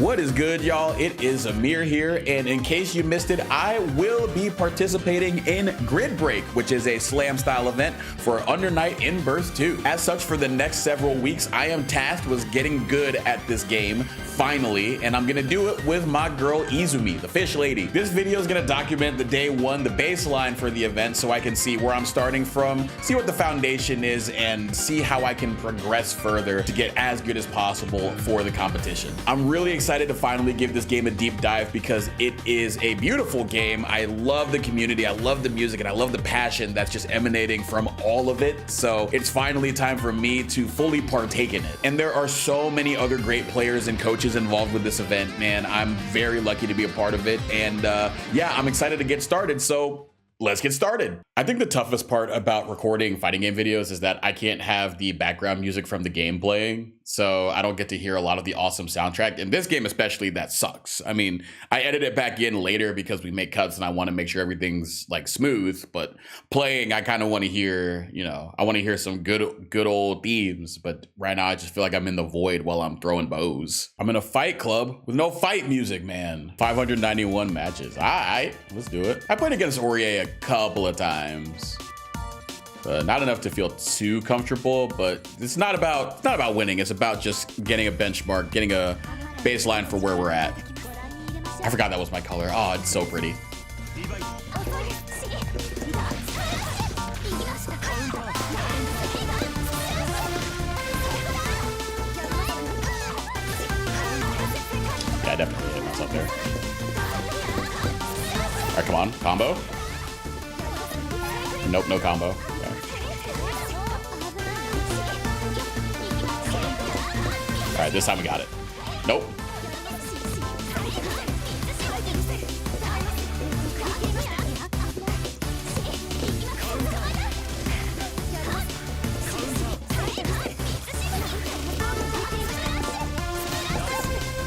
What is good, y'all? It is Zamir here, and in case you missed it, I will be participating in GRD Break, which is a slam style event for Under Night in Burst 2. As such, for the next several weeks, I am tasked with getting good at this game, finally, and I'm gonna do it with my girl Izumi, the fish lady. This video is gonna document the day one, the baseline for the event, so I can see where I'm starting from, see what the foundation is, and see how I can progress further to get as good as possible for the competition. I'm really excited to finally give this game a deep dive because it is a beautiful game. I love the community, I love the music, and I love the passion that's just emanating from all of it. So it's finally time for me to fully partake in it. And there are so many other great players and coaches involved with this event, man. I'm very lucky to be a part of it. And yeah, I'm excited to get started. So let's get started. I think the toughest part about recording fighting game videos is that I can't have the background music from the game playing, so I don't get to hear a lot of the awesome soundtrack. In this game especially, that sucks. I mean, I edit it back in later because we make cuts and I want to make sure everything's like smooth, but playing, I kind of want to hear, you know, I want to hear some good old themes, but right now I just feel like I'm in the void while I'm throwing bows. I'm in a fight club with no fight music, man. 591 matches. All right, let's do it. I played against Aurier a couple of times. Not enough to feel too comfortable, but it's not about winning. It's about just getting a benchmark, getting a baseline for where we're at. I forgot that was my color. Oh, it's so pretty. Yeah, I definitely hit myself there. All right, come on, combo. Nope, no combo. Okay. All right, this time we got it. Nope.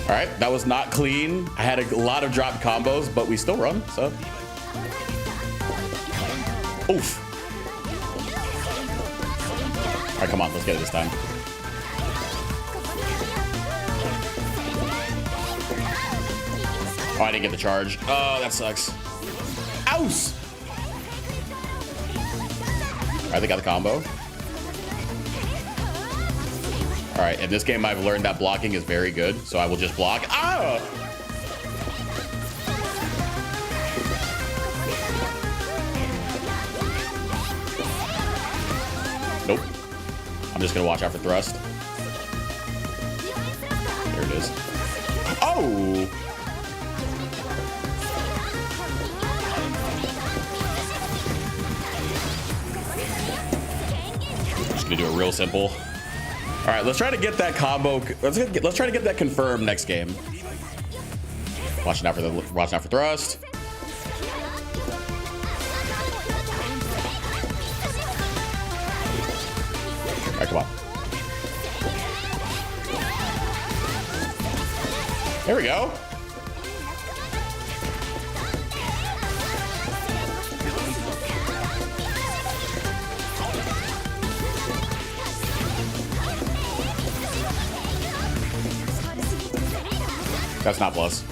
All right, that was not clean. I had a lot of dropped combos, but we still run, so. Oof. All right, come on, let's get it this time. Oh, I didn't get the charge. Oh, that sucks. Ows! All right, they got the combo. All right, in this game, I've learned that blocking is very good, so I will just block. Ah! Nope. I'm just gonna watch out for thrust. There it is. Oh! Just gonna do it real simple. All right, let's try to get that combo. Let's try to get that confirmed next game. Watching out for thrust. All right, come on. There we go. That's not plus.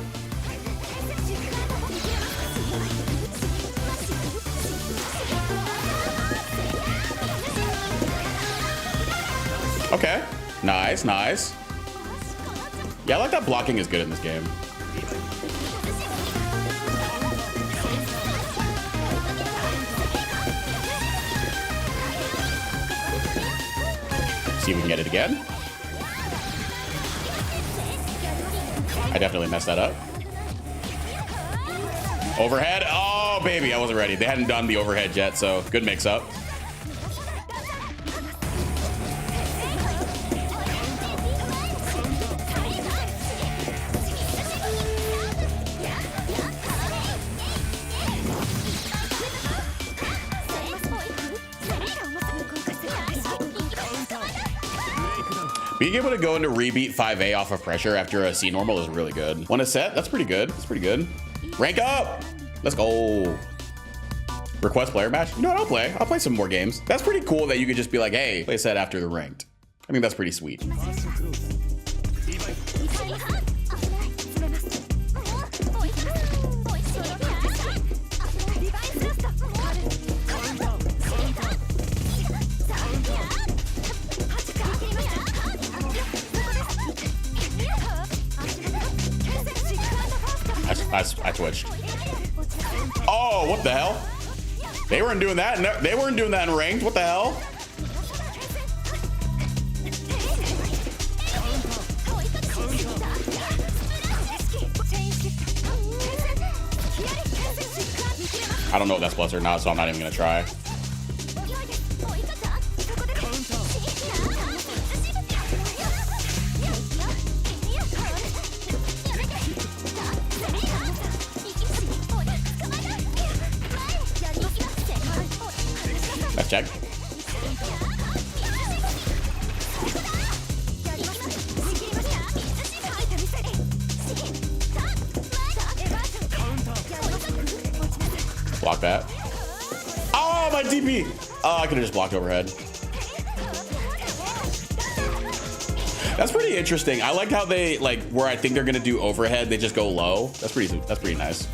Okay, nice, nice. Yeah, I like that blocking is good in this game. See if we can get it again. I definitely messed that up. Overhead. Oh, baby, I wasn't ready. They hadn't done the overhead yet, so good mix up. Being able to go into rebeat 5A off of pressure after a C normal is really good. Won a set? That's pretty good. That's pretty good. Rank up! Let's go. Request player match? You know what? I'll play some more games. That's pretty cool that you could just be like, hey, play a set after the ranked. I think that's pretty sweet. I twitched. Oh, what the hell? They weren't doing that. No, they weren't doing that in ranked. What the hell? I don't know if that's plus or not, so I'm not even gonna try. Let's check. Block that. Oh, my DP! Oh, I could have just blocked overhead. That's pretty interesting. I like how they, like, where I think they're gonna do overhead, they just go low. That's pretty nice.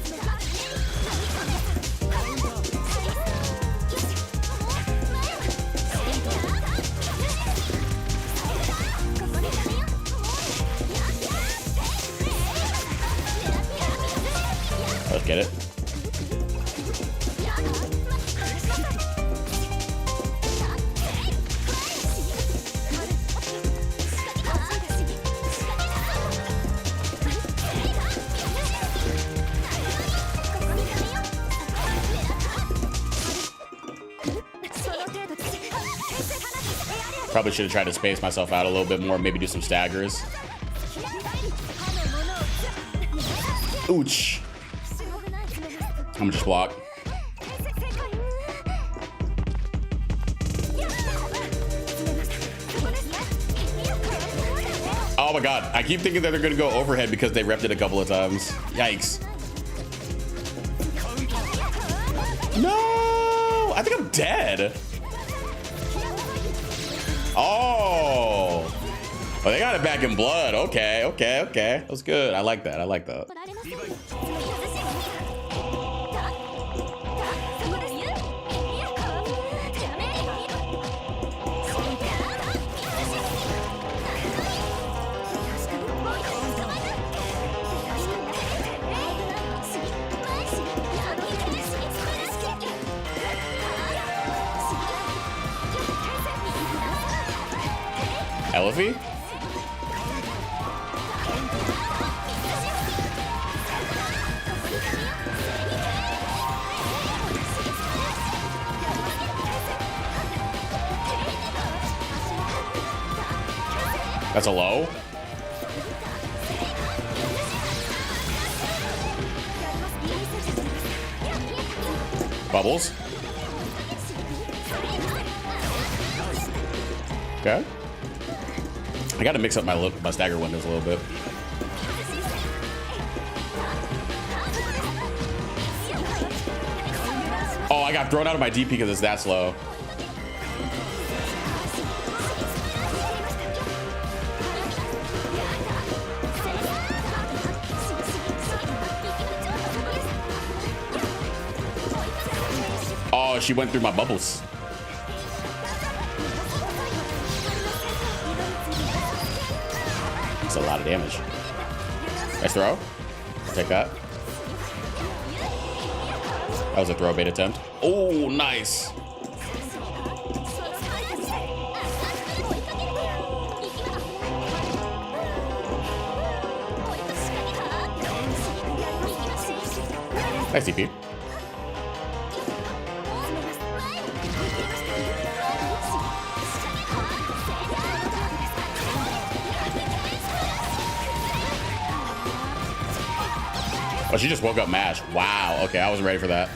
Let's get it. Probably should have tried to space myself out a little bit more, maybe do some staggers. Ouch. I'm gonna just block. Oh my god, I keep thinking that they're gonna go overhead because they repped it a couple of times. Yikes. No! I think I'm dead. Oh, they got it back in blood. Okay, okay, okay. That was good. I like that. I like that. Elephie? That's a low. Bubbles. Okay. I gotta mix up my stagger windows a little bit. Oh, I got thrown out of my DP because it's that slow. Oh, she went through my bubbles. That's a lot of damage. Nice throw. I'll take that. That was a throw bait attempt. Oh, nice. Nice TP. Oh, she just woke up mash. Wow. Okay, I wasn't ready for that.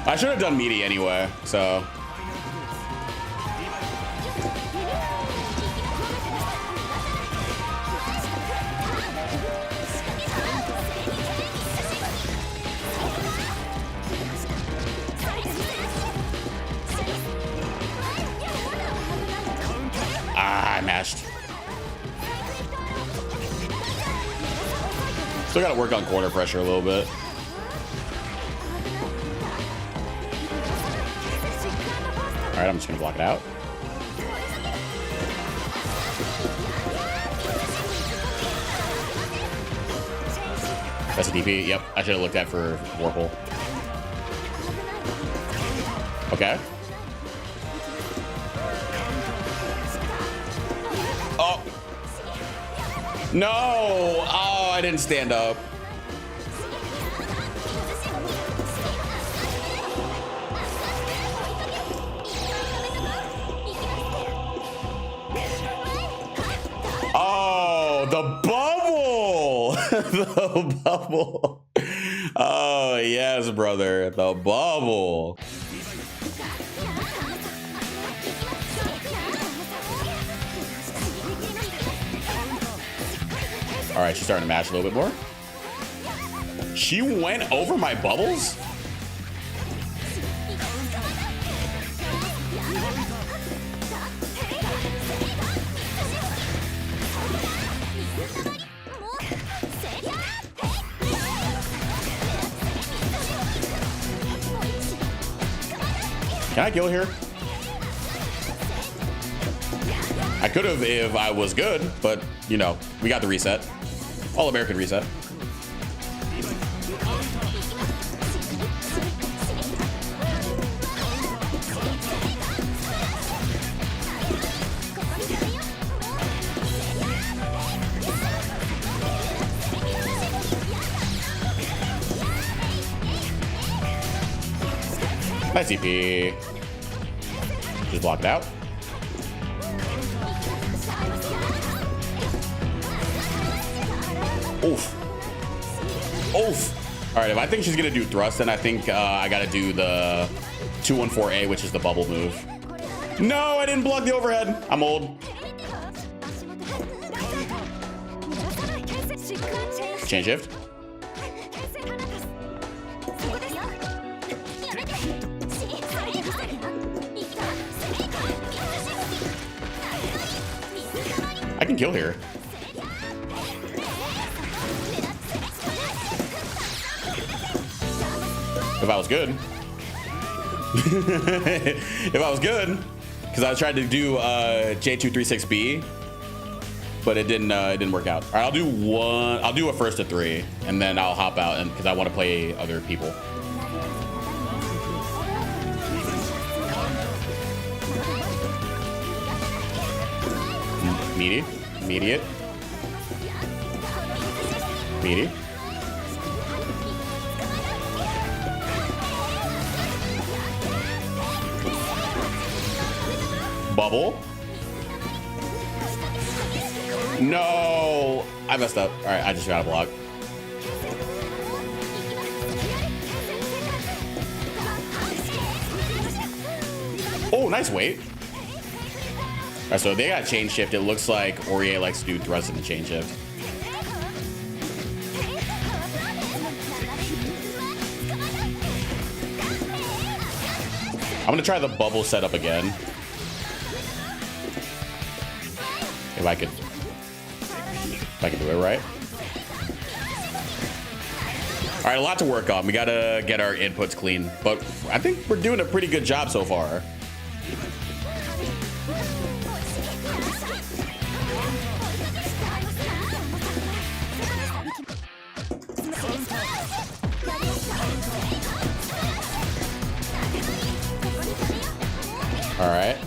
I should have done meaty anyway, so. Ah, I mashed. Still got to work on corner pressure a little bit. All right, I'm just going to block it out. That's a DP. Yep, I should have looked at for Warple. Okay. Oh. No. Oh, I didn't stand up. Oh, the bubble. The bubble. Oh, yes, brother. The bubble. All right, she's starting to mash a little bit more. She went over my bubbles? Can I kill here? I could have if I was good, but you know, we got the reset. All American reset. Nice CP. Just block it out. Oof. Oof. All right, if I think she's gonna do thrust, then I think I gotta do the 214A, which is the bubble move. No, I didn't block the overhead. I'm old. Chain shift. I can kill here. If I was good. If I was good. Because I was trying to do J236B, but it didn't work out. All right, I'll do one. I'll do a first to 3, and then I'll hop out, and because I want to play other people. Meaty, immediate, meaty. Bubble. No, I messed up. All right, I just got a block. Oh, nice weight. All right, so they got chain shift. It looks like Aurier likes to do thrust in the chain shift. I'm gonna try the bubble setup again. If I can do it right. All right, a lot to work on. We gotta get our inputs clean, but I think we're doing a pretty good job so far. All right.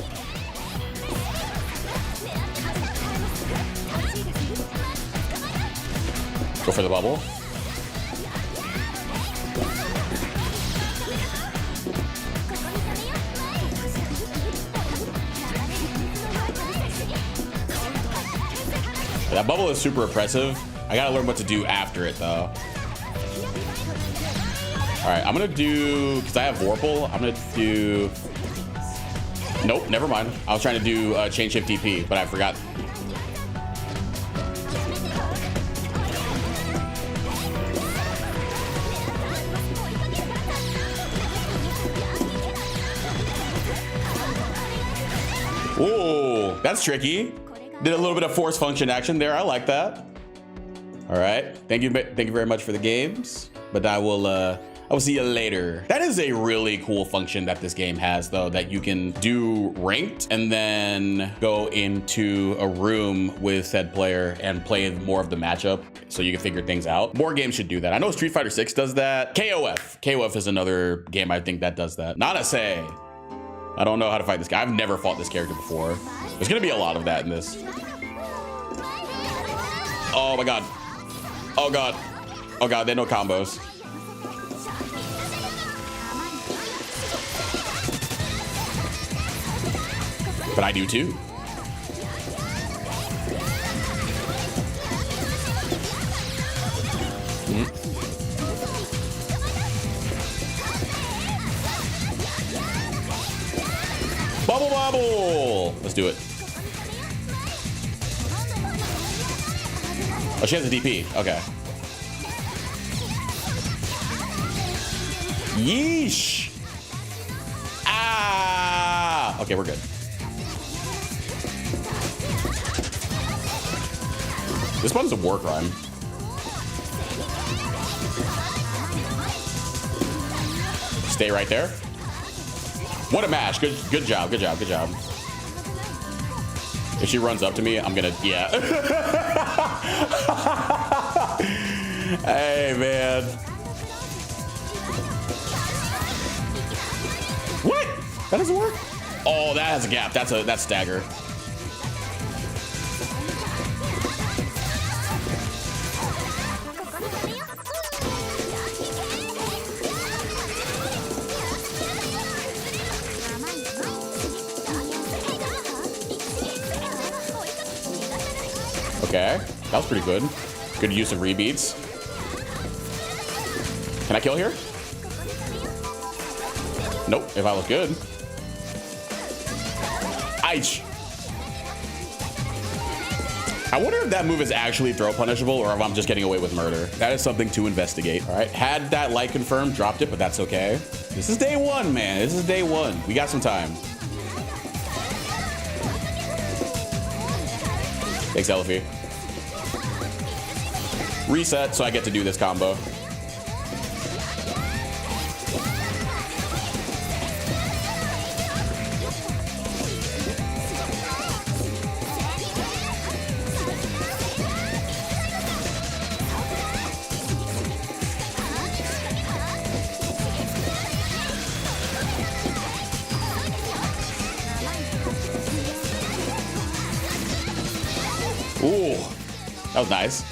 Go for the bubble. That bubble is super oppressive. I gotta learn what to do after it though. All right, I'm gonna do, because I have Vorpal, I'm gonna do, nope, never mind. I was trying to do chain shift DP, but I forgot. Ooh, that's tricky. Did a little bit of force function action there. I like that. All right, thank you very much for the games. But I will I will see you later. That is a really cool function that this game has, though, that you can do ranked and then go into a room with said player and play more of the matchup so you can figure things out. More games should do that. I know Street Fighter 6 does that. KOF is another game I think that does that. Nanase. I don't know how to fight this guy. I've never fought this character before. There's gonna be a lot of that in this. Oh my god. Oh god. Oh god, they know combos. But I do too. Bubble bobble. Let's do it. Oh, she has a DP. Okay. Yeesh. Ah. Okay, we're good. This one's a war crime. Stay right there. What a match. Good job. Good job. Good job. If she runs up to me, I'm gonna, yeah. Hey, man. What? That doesn't work? Oh, that has a gap. That's stagger. Okay, that was pretty good. Good use of rebeats. Can I kill here? Nope, if I was good. Aich. I wonder if that move is actually throw punishable or if I'm just getting away with murder. That is something to investigate. All right, had that light confirmed, dropped it, but that's okay. This is day one, man. This is day one. We got some time. Thanks, Elfie. Reset, so I get to do this combo. Ooh, that was nice.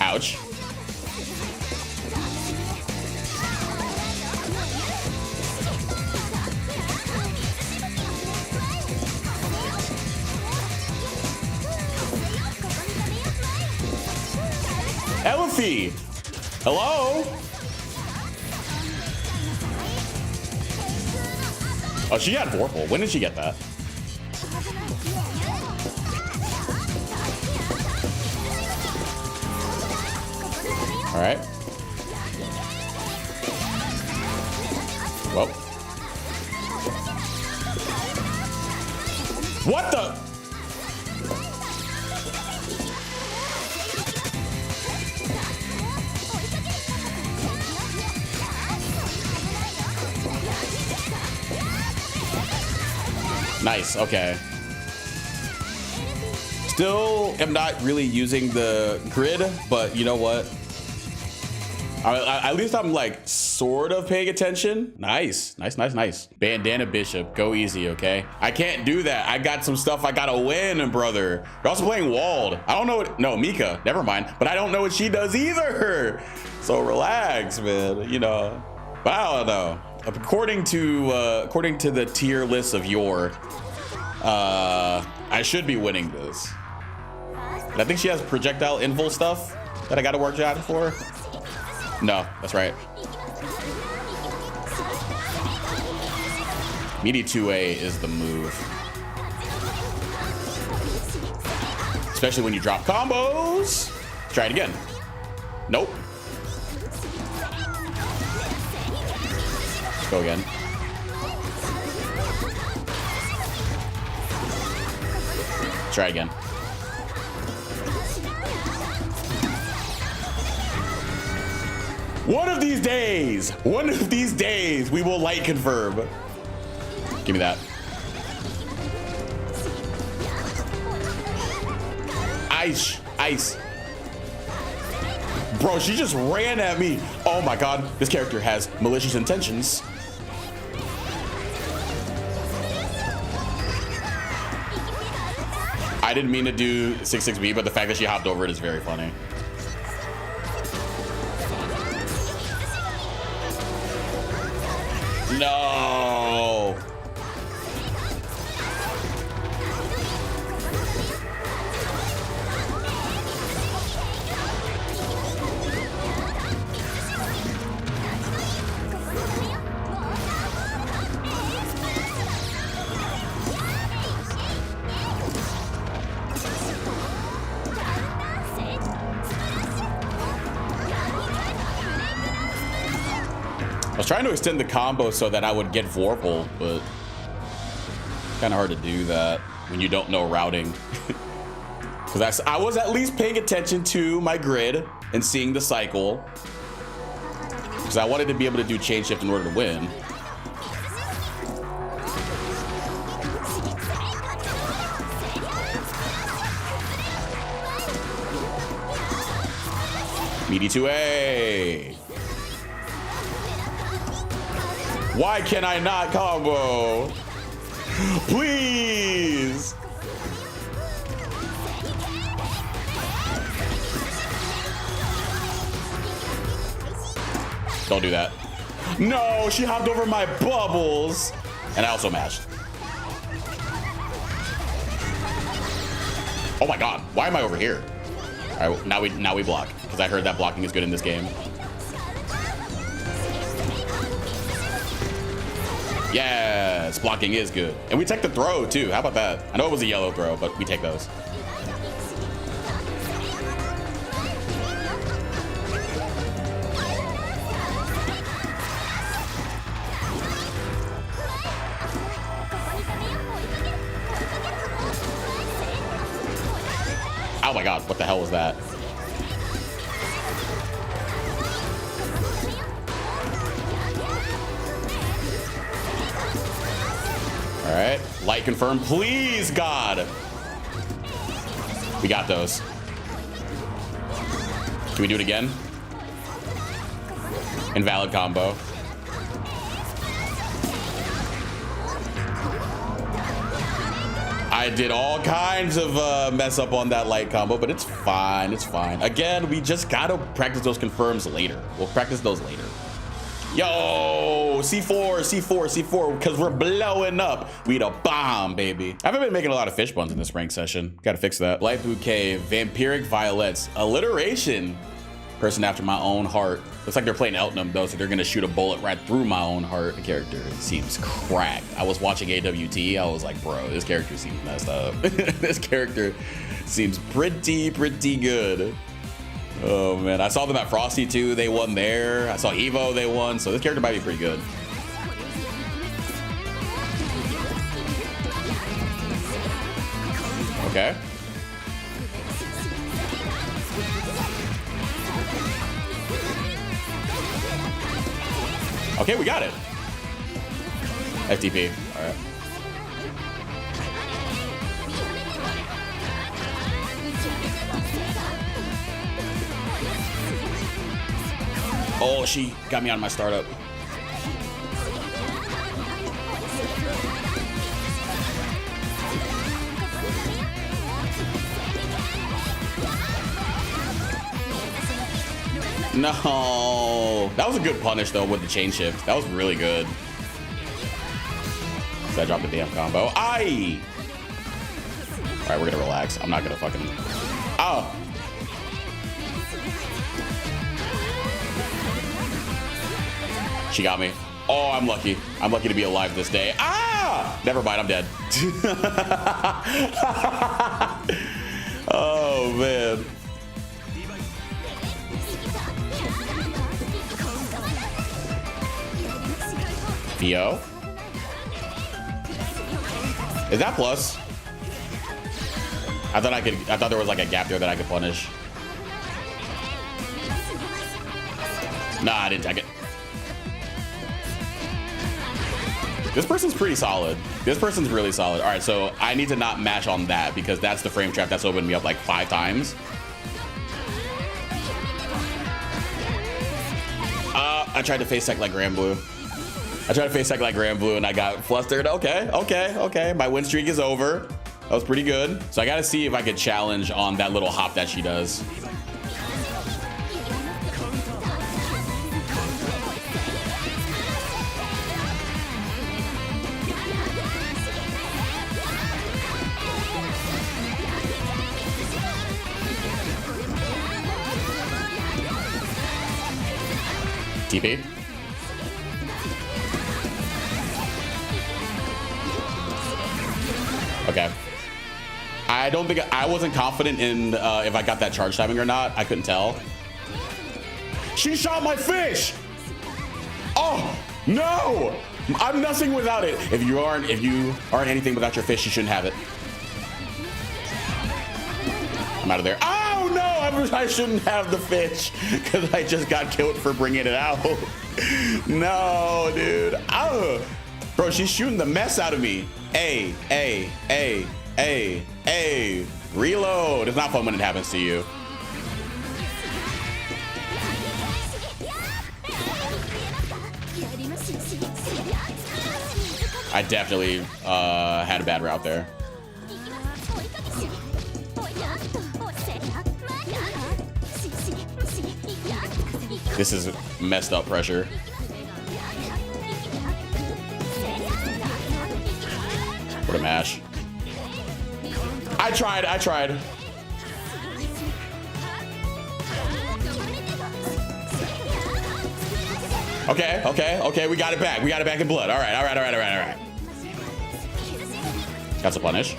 Ouch. Elfie! Hello? Oh, she got Vorpal. When did she get that? All right. Well. What the? Nice, okay. Still am not really using the grid, but you know what? At least I'm like sort of paying attention. Nice, nice, nice, nice. Bandana Bishop, go easy, okay? I can't do that. I got some stuff I gotta win, brother. You're also playing Walled. I don't know what, no, Mika, never mind. But I don't know what she does either. So relax, man, you know. But I don't know. According to the tier list of I should be winning this. And I think she has projectile invul stuff that I gotta work out for. No, that's right. Meaty 2A is the move. Especially when you drop combos. Try it again. Nope. Go again. Try again. One of these days, we will light confirm. Give me that. Ice. Bro, she just ran at me. Oh my God, this character has malicious intentions. I didn't mean to do 6-6B, but the fact that she hopped over it is very funny. No. I was trying to extend the combo so that I would get Vorpal, but kind of hard to do that when you don't know routing. Because I was at least paying attention to my grid and seeing the cycle. Because I wanted to be able to do chain shift in order to win. Meaty 2A. Why can I not combo? Please. Don't do that. No, she hopped over my bubbles. And I also mashed. Oh my God, why am I over here? All right, now we block, because I heard that blocking is good in this game. Yes, blocking is good. And we take the throw too. How about that? I know it was a yellow throw, but we take those. Oh my God, what the hell was that? All right, light confirm, please, God. We got those. Can we do it again? Invalid combo. I did all kinds of mess up on that light combo, but it's fine, it's fine. Again, we just gotta practice those confirms later. We'll practice those later. Yo, C4, because we're blowing up. We the bomb, baby. I haven't been making a lot of fish buns in this rank session. Gotta fix that. Light Bouquet, Vampiric Violets, Alliteration. Person after my own heart. Looks like they're playing Eltnum though, so they're gonna shoot a bullet right through my own heart. The character seems cracked. I was watching AWT, I was like, bro, this character seems messed up. This character seems pretty good. Oh man, I saw them at Frosty too. They won there. I saw Evo, they won. So this character might be pretty good. Okay. Okay, we got it. FTP. All right. Oh, she got me on my startup. No, that was a good punish though with the chain shift. That was really good. So I dropped the damn combo. Aye. All right, we're gonna relax. I'm not gonna fucking. Oh. She got me. Oh, I'm lucky. I'm lucky to be alive this day. Ah! Never mind, I'm dead. Oh, man. PO. Is that plus? I thought there was like a gap there that I could punish. Nah, I didn't take it. This person's pretty solid. This person's really solid. All right, so I need to not mash on that because that's the frame trap that's opened me up like 5 times. I tried to face tech like Grand Blue. And I got flustered. Okay. My win streak is over. That was pretty good. So I got to see if I could challenge on that little hop that she does. TP. Okay. I don't think I wasn't confident in if I got that charge timing or not. I couldn't tell. She shot my fish. Oh no! I'm nothing without it. If you aren't anything without your fish, you shouldn't have it. I'm out of there. Oh no! I shouldn't have the fish because I just got killed for bringing it out. No, dude. Oh, bro, she's shooting the mess out of me. Hey. Reload. It's not fun when it happens to you. I definitely had a bad route there. This is messed up pressure. What a mash. I tried. Okay. We got it back. In blood. All right. That's a punish.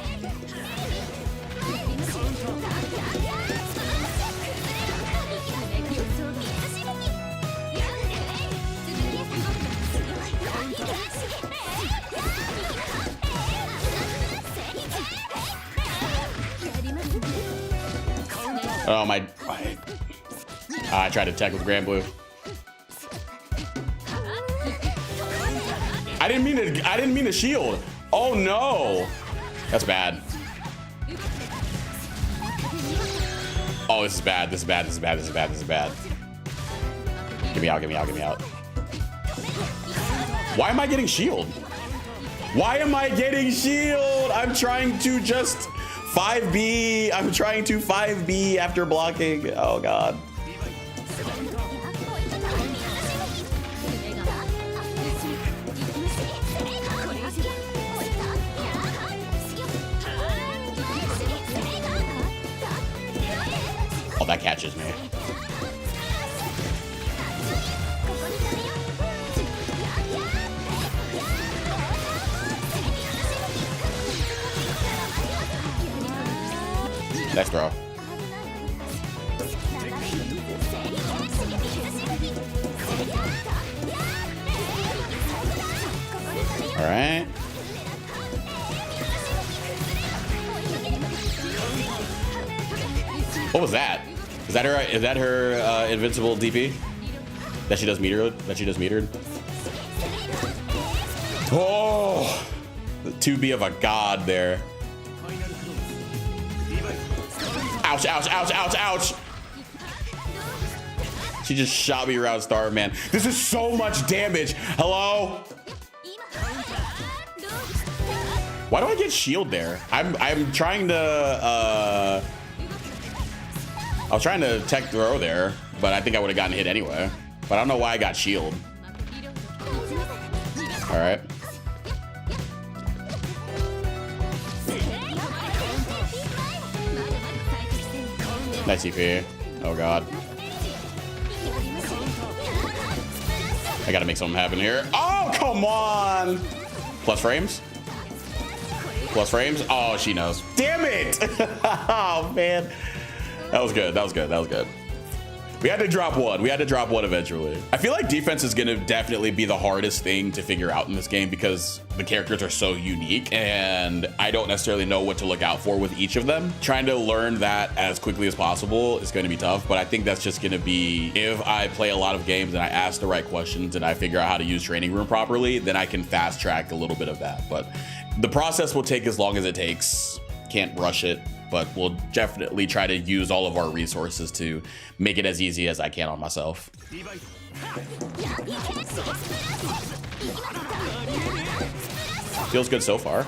Oh my! I tried to tech with Grand Blue. I didn't mean to shield. Oh no! That's bad. Oh, this is bad. This is bad. Get me out. Why am I getting shield? I'm trying to just 5B. I'm trying to 5B after blocking. Oh god. Oh, that catches me. Nice throw. All right. What was that? Is that her invincible DP? That she does metered? Oh, the 2B of a god there. Ouch. She just shot me around Star Man. This is so much damage. Hello? Why do I get shield there? I'm trying to I was trying to tech throw there, but I think I would have gotten hit anyway. But I don't know why I got shield. All right. Nice EP. Oh god. I gotta make something happen here. Oh, come on! Plus frames? Oh, she knows. Damn it! Oh, man. That was good. We had to drop one. We had to drop one eventually. I feel like defense is gonna definitely be the hardest thing to figure out in this game because the characters are so unique and I don't necessarily know what to look out for with each of them. Trying to learn that as quickly as possible is gonna be tough, but I think that's just gonna be, if I play a lot of games and I ask the right questions and I figure out how to use training room properly, then I can fast track a little bit of that. But the process will take as long as it takes. Can't rush it, but we'll definitely try to use all of our resources to make it as easy as I can on myself. Feels good so far.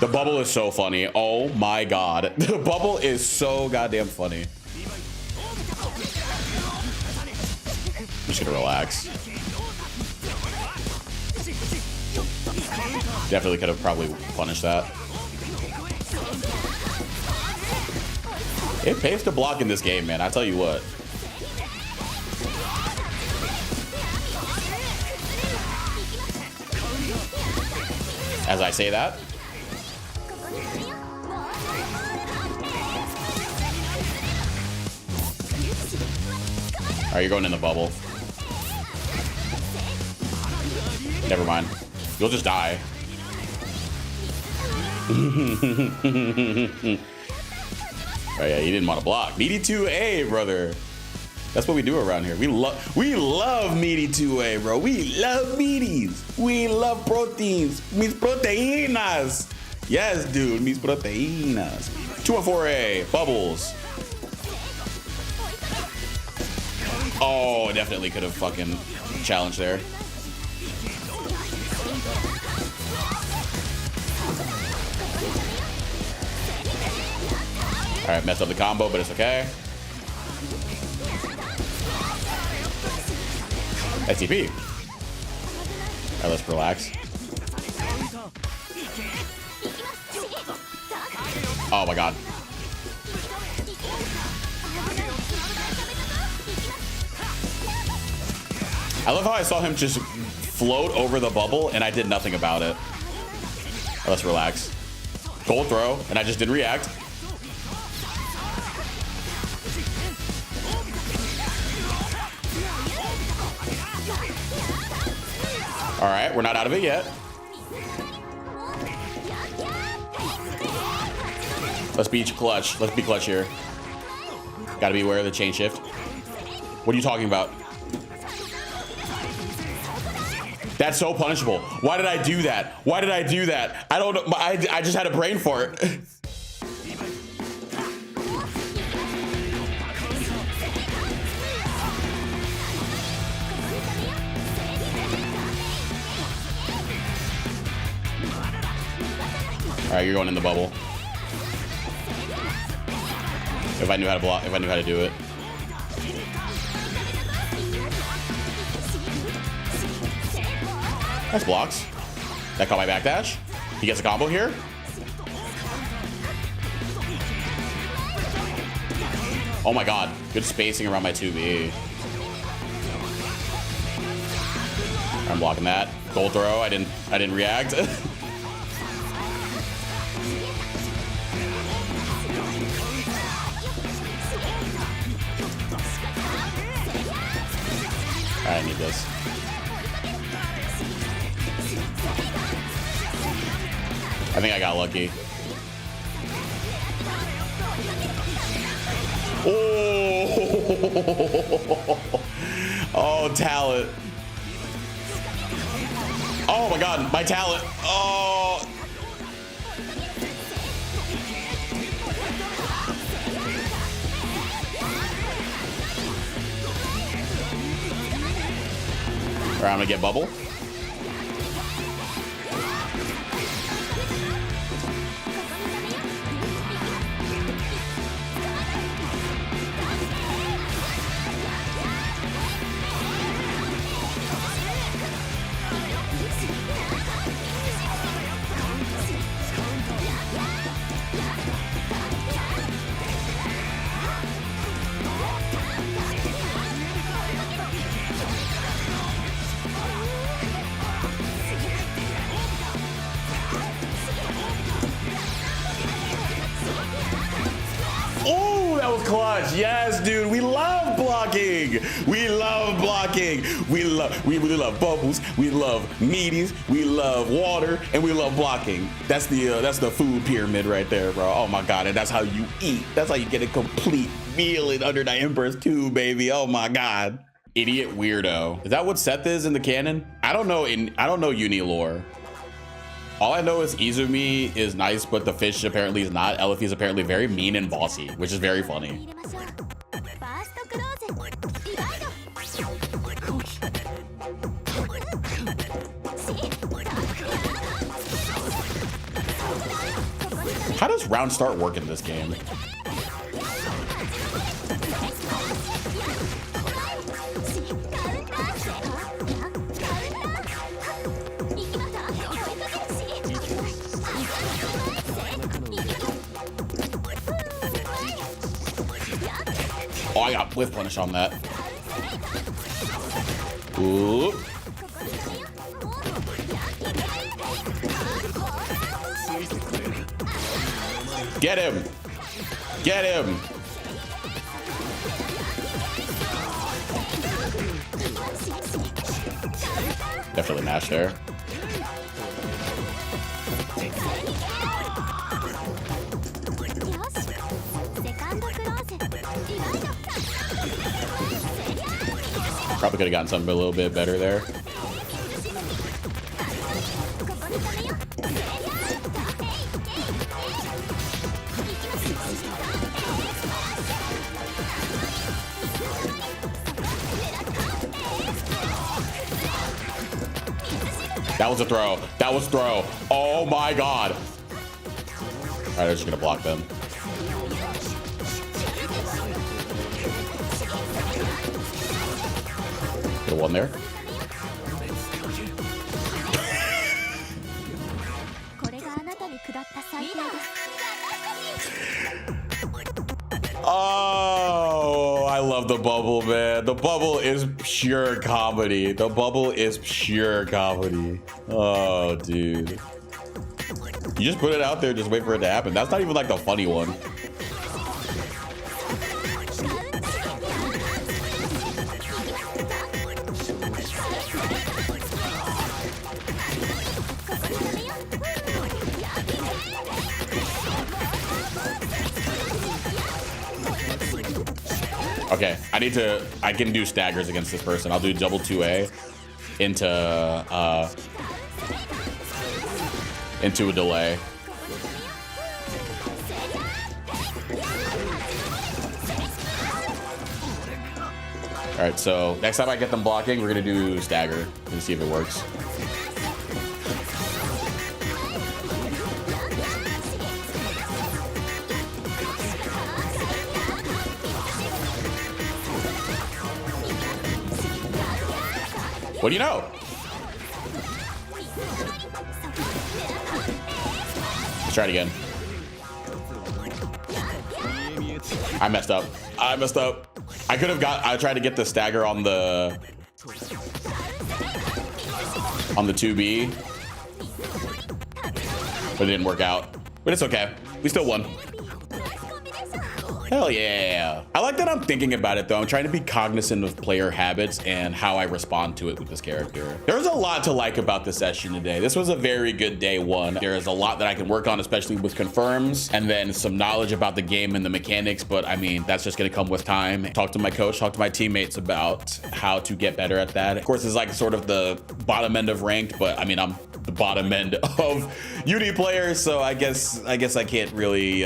The bubble is so funny. Oh my god. The bubble is so goddamn funny. I'm just gonna relax. Definitely could have probably punished that. It pays to block in this game, man. I tell you what. As I say that. Are you going in the bubble? Never mind. You'll just die. Oh yeah, you didn't want to block. Meaty 2A, brother. That's what we do around here. We love meaty 2A, bro. We love meaties. We love proteins. Mis proteínas. Yes, dude. Mis proteínas. 214A. Bubbles. Oh, definitely could have fucking challenged there. All right, messed up the combo, but it's okay. STP. All right, let's relax. Oh my god. I love how I saw him just float over the bubble and I did nothing about it. Right, let's relax. Gold throw, and I just didn't react. All right, we're not out of it yet. Let's be clutch. Let's be clutch here. Got to be aware of the chain shift. What are you talking about? That's so punishable. Why did I do that? Why did I do that? I don't know. I just had a brain fart. All right, you're going in the bubble. If I knew how to block, if I knew how to do it. Nice blocks. That caught my backdash. He gets a combo here. Oh my god. Good spacing around my 2B. I'm blocking that. Gold throw. I didn't react. I need this. I think I got lucky. Oh, oh, talent. Oh my god, my talent. Oh. All right, I'm gonna get bubble. was clutch. Yes, dude. We love blocking. We love blocking. We really love bubbles. We love meaties. We love water, and we love blocking. That's the food pyramid right there, bro. Oh my god, and that's how you eat. That's how you get a complete meal in Under Night in Burst 2, baby. Oh my god. Idiot weirdo. Is that what Seth is in the canon? I don't know Uni lore. All I know is Izumi is nice, but the fish apparently is not. Elify is apparently very mean and bossy, which is very funny. How does round start work in this game? Oh, I got whiff punish on that. Ooh. Get him! Get him! Definitely mash there. Probably could have gotten something a little bit better there. That was a throw. That was a throw. Oh my god. All right, they're just gonna block them. Get a one there. Oh, I love the bubble, man. The bubble is pure comedy. The bubble is pure comedy. Oh, dude. You just put it out there, just wait for it to happen. That's not even like the funny one. Okay, I can do staggers against this person. I'll do double 2A into a delay. All right, so next time I get them blocking, we're gonna do stagger and see if it works. What do you know? Let's try it again. I messed up. I messed up. I tried to get the stagger on the 2B, but it didn't work out. But it's okay. We still won. Hell yeah. I like that I'm thinking about it though. I'm trying to be cognizant of player habits and how I respond to it with this character. There's a lot to like about this session today. This was a very good day one. There is a lot that I can work on, especially with confirms, and then some knowledge about the game and the mechanics. But I mean, that's just gonna come with time. Talk to my coach, talk to my teammates about how to get better at that. Of course, it's like sort of the bottom end of ranked, but I mean, I'm the bottom end of Uni players, so I guess I can't really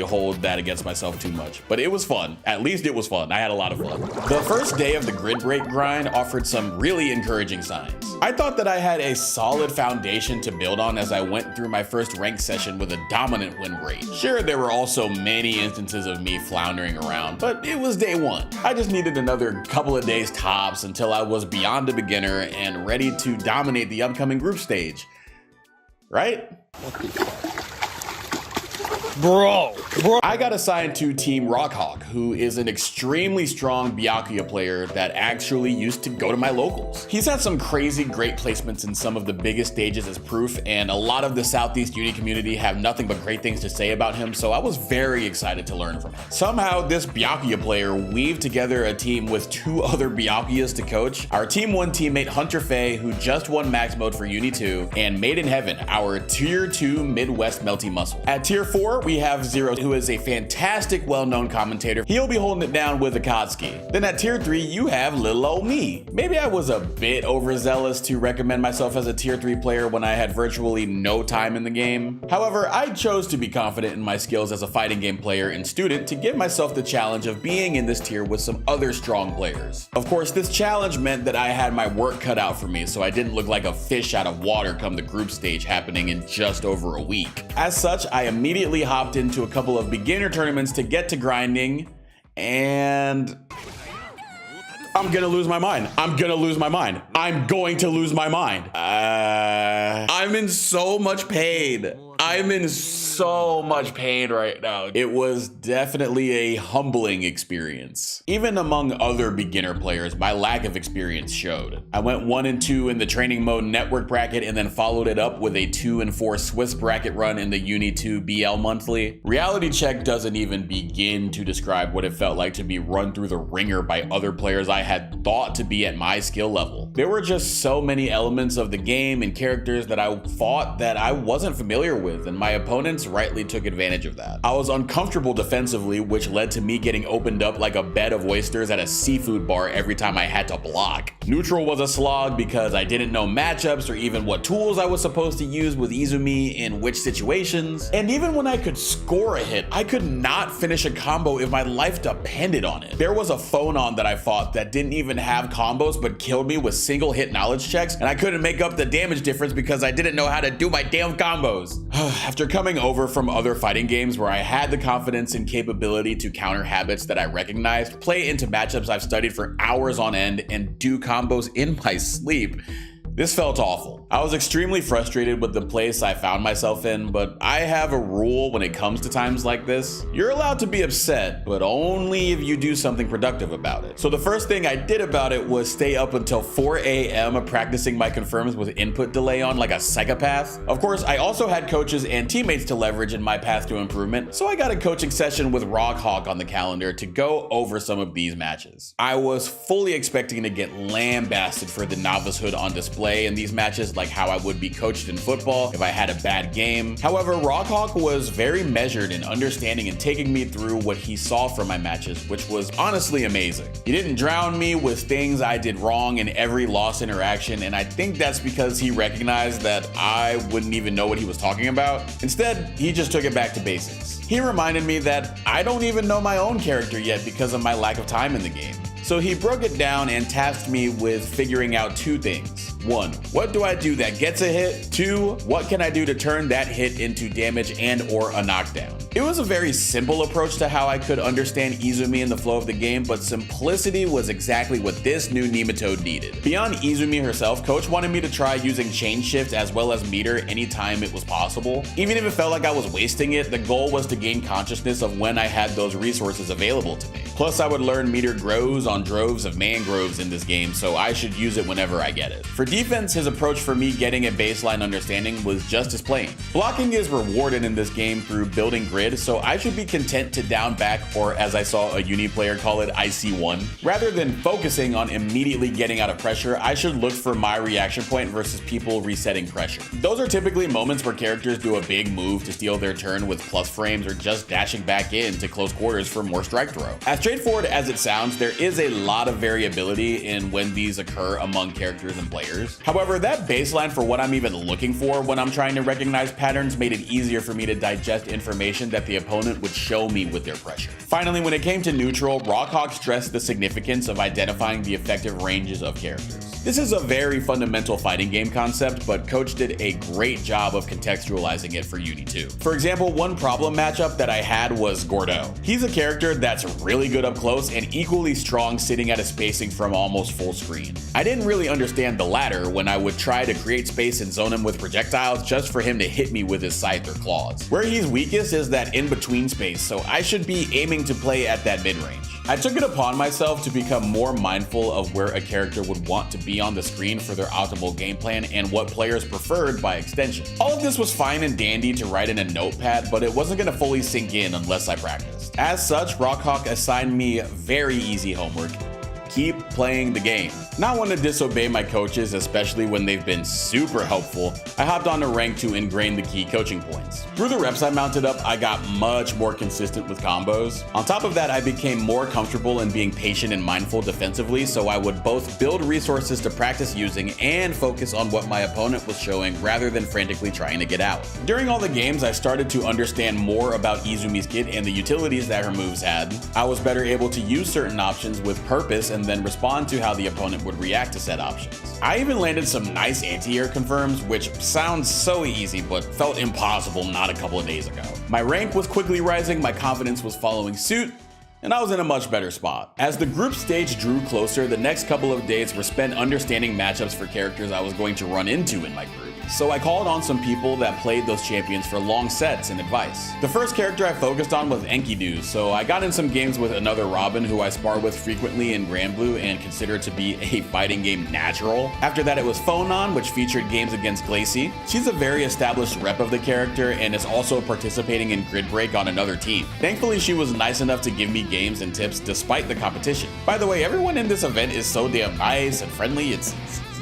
hold that against myself too much. But it was fun. At least it was fun. I had a lot of fun. The first day of the grid break grind offered some really encouraging signs. I thought that I had a solid foundation to build on as I went through my first ranked session with a dominant win rate. Sure, there were also many instances of me floundering around, but it was day one. I just needed another couple of days tops until I was beyond a beginner and ready to dominate the upcoming group stage. Right? Bro. I got assigned to Team Rockhawk, who is an extremely strong Byakuya player that actually used to go to my locals. He's had some crazy great placements in some of the biggest stages as proof, and a lot of the Southeast Uni community have nothing but great things to say about him, so I was very excited to learn from him. Somehow, this Byakuya player weaved together a team with 2 other Byakuyas to coach, our Team 1 teammate Hunter Faye, who just won Max Mode for UNI2, and Made in Heaven, our Tier 2 Midwest Melty Muscle. At Tier 4, we have Zero, who is a fantastic, well-known commentator. He'll be holding it down with Akatsuki. Then at Tier 3, you have little old me. Maybe I was a bit overzealous to recommend myself as a Tier 3 player when I had virtually no time in the game. However, I chose to be confident in my skills as a fighting game player and student to give myself the challenge of being in this tier with some other strong players. Of course, this challenge meant that I had my work cut out for me, so I didn't look like a fish out of water come the group stage happening in just over a week. As such, I immediately hopped into a couple of beginner tournaments to get to grinding, and I'm gonna lose my mind. I'm going to lose my mind. I'm in so much pain. I'm in so much pain right now. It was definitely a humbling experience. Even among other beginner players, my lack of experience showed. I went 1 and 2 in the training mode network bracket and then followed it up with a 2 and 4 Swiss bracket run in the UNI2 BL monthly. Reality check doesn't even begin to describe what it felt like to be run through the ringer by other players I had thought to be at my skill level. There were just so many elements of the game and characters that I fought that I wasn't familiar with, and my opponents rightly took advantage of that. I was uncomfortable defensively, which led to me getting opened up like a bed of oysters at a seafood bar every time I had to block. Neutral was a slog because I didn't know matchups or even what tools I was supposed to use with Izumi in which situations. And even when I could score a hit, I could not finish a combo if my life depended on it. There was a phone on that I fought that didn't even have combos but killed me with single hit knowledge checks, and I couldn't make up the damage difference because I didn't know how to do my damn combos. After coming over from other fighting games where I had the confidence and capability to counter habits that I recognized, play into matchups I've studied for hours on end, and do combos in my sleep, this felt awful. I was extremely frustrated with the place I found myself in, but I have a rule when it comes to times like this. You're allowed to be upset, but only if you do something productive about it. So the first thing I did about it was stay up until 4 a.m. practicing my confirms with input delay on like a psychopath. Of course, I also had coaches and teammates to leverage in my path to improvement, so I got a coaching session with Rockhawk on the calendar to go over some of these matches. I was fully expecting to get lambasted for the novicehood on display in these matches, like how I would be coached in football if I had a bad game. However, Rockhawk was very measured in understanding and taking me through what he saw from my matches, which was honestly amazing. He didn't drown me with things I did wrong in every lost interaction, and I think that's because he recognized that I wouldn't even know what he was talking about. Instead, he just took it back to basics. He reminded me that I don't even know my own character yet because of my lack of time in the game. So he broke it down and tasked me with figuring out 2 things. 1, what do I do that gets a hit? 2, what can I do to turn that hit into damage and or a knockdown? It was a very simple approach to how I could understand Izumi and the flow of the game, but simplicity was exactly what this new nematode needed. Beyond Izumi herself, Coach wanted me to try using chain shift as well as meter anytime it was possible. Even if it felt like I was wasting it, the goal was to gain consciousness of when I had those resources available to me. Plus, I would learn meter grows on droves of mangroves in this game, so I should use it whenever I get it. For defense, his approach for me getting a baseline understanding was just as plain. Blocking is rewarded in this game through building grid, so I should be content to down back, or as I saw a Uni player call it, IC1. Rather than focusing on immediately getting out of pressure, I should look for my reaction point versus people resetting pressure. Those are typically moments where characters do a big move to steal their turn with plus frames or just dashing back in to close quarters for more strike throw. As straightforward as it sounds, there is a lot of variability in when these occur among characters and players. However, that baseline for what I'm even looking for when I'm trying to recognize patterns made it easier for me to digest information that the opponent would show me with their pressure. Finally, when it came to neutral, Rockhawk stressed the significance of identifying the effective ranges of characters. This is a very fundamental fighting game concept, but Coach did a great job of contextualizing it for UNI2. For example, one problem matchup that I had was Gordo. He's a character that's really good up close and equally strong sitting at a spacing from almost full screen. I didn't really understand the latter when I would try to create space and zone him with projectiles just for him to hit me with his scythe or claws. Where he's weakest is that in-between space, so I should be aiming to play at that mid-range. I took it upon myself to become more mindful of where a character would want to be on the screen for their optimal game plan and what players preferred by extension. All of this was fine and dandy to write in a notepad, but it wasn't going to fully sink in unless I practiced. As such, Rockhawk assigned me very easy homework: keep playing the game. Not one to disobey my coaches, especially when they've been super helpful, I hopped on to rank to ingrain the key coaching points. Through the reps I mounted up, I got much more consistent with combos. On top of that, I became more comfortable in being patient and mindful defensively, so I would both build resources to practice using and focus on what my opponent was showing rather than frantically trying to get out. During all the games, I started to understand more about Izumi's kit and the utilities that her moves had. I was better able to use certain options with purpose and then respond to how the opponent would react to said options. I even landed some nice anti-air confirms, which sounds so easy but felt impossible not a couple of days ago. My rank was quickly rising, my confidence was following suit, and I was in a much better spot. As the group stage drew closer, the next couple of days were spent understanding matchups for characters I was going to run into in my group. So I called on some people that played those champions for long sets and advice. The first character I focused on was Enkidu, so I got in some games with another Robin who I spar with frequently in Grand Blue and consider to be a fighting game natural. After that it was Phonon, which featured games against Glacy. She's a very established rep of the character and is also participating in Grid Break on another team. Thankfully she was nice enough to give me games and tips despite the competition. By the way, everyone in this event is so damn nice and friendly, it's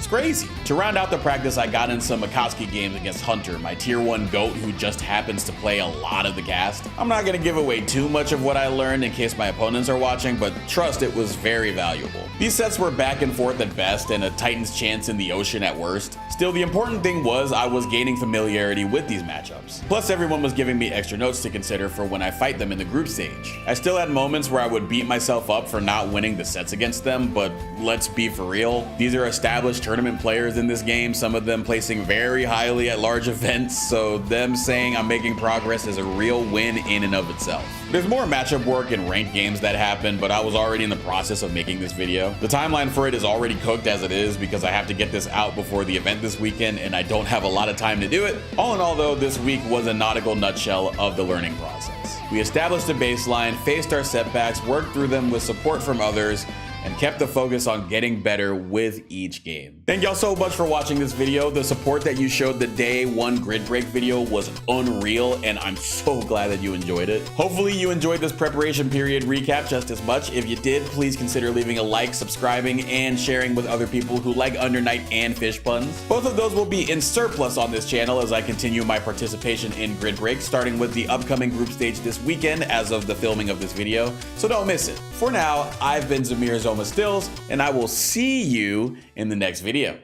crazy. To round out the practice, I got in some Akatsuki games against Hunter, my tier 1 GOAT who just happens to play a lot of the cast. I'm not going to give away too much of what I learned in case my opponents are watching, but trust, it was very valuable. These sets were back and forth at best and a Titan's chance in the ocean at worst. Still, the important thing was I was gaining familiarity with these matchups. Plus, everyone was giving me extra notes to consider for when I fight them in the group stage. I still had moments where I would beat myself up for not winning the sets against them, but let's be for real. These are established tournament players in this game, some of them placing very highly at large events, so them saying I'm making progress is a real win in and of itself. There's more matchup work and ranked games that happen, but I was already in the process of making this video. The timeline for it is already cooked as it is because I have to get this out before the event this weekend and I don't have a lot of time to do it. All in all though, this week was a nautical nutshell of the learning process. We established a baseline, faced our setbacks, worked through them with support from others, and kept the focus on getting better with each game. Thank y'all so much for watching this video. The support that you showed the day 1 Grid Break video was unreal, and I'm so glad that you enjoyed it. Hopefully you enjoyed this preparation period recap just as much. If you did, please consider leaving a like, subscribing, and sharing with other people who like Undernight and fish puns. Both of those will be in surplus on this channel as I continue my participation in Grid Break, starting with the upcoming group stage this weekend as of the filming of this video, so don't miss it. For now, I've been Zamir Stills, and I will see you in the next video.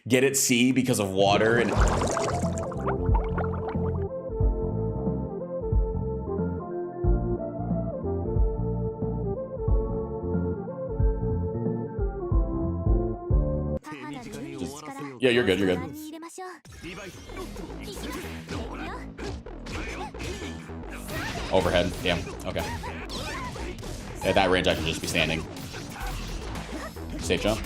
Get it? See, because of water and... Yeah, you're good, you're good. Overhead, damn, okay. At that range, I can just be standing. Safe jump.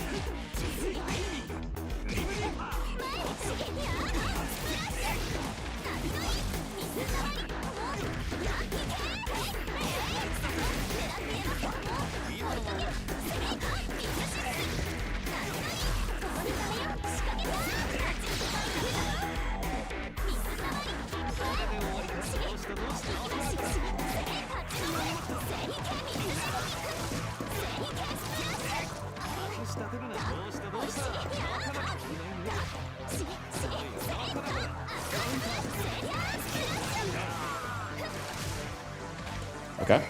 Okay.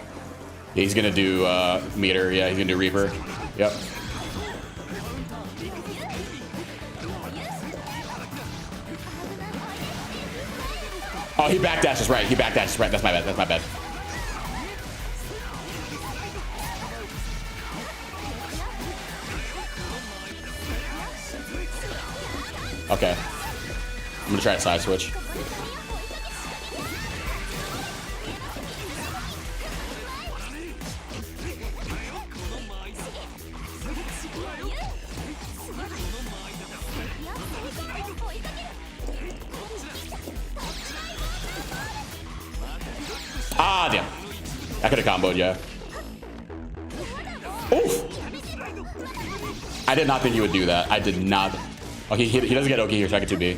Yeah, he's gonna do meter. Yeah, he's gonna do Reaper. Yep. Oh, he backdashes right. He backdashes right. That's my bad. That's my bad. Okay. I'm gonna try to side switch. Ah, damn. I could have comboed, yeah. Oof. I did not think he would do that. I did not. Okay, he doesn't get Oki here, so I get 2B.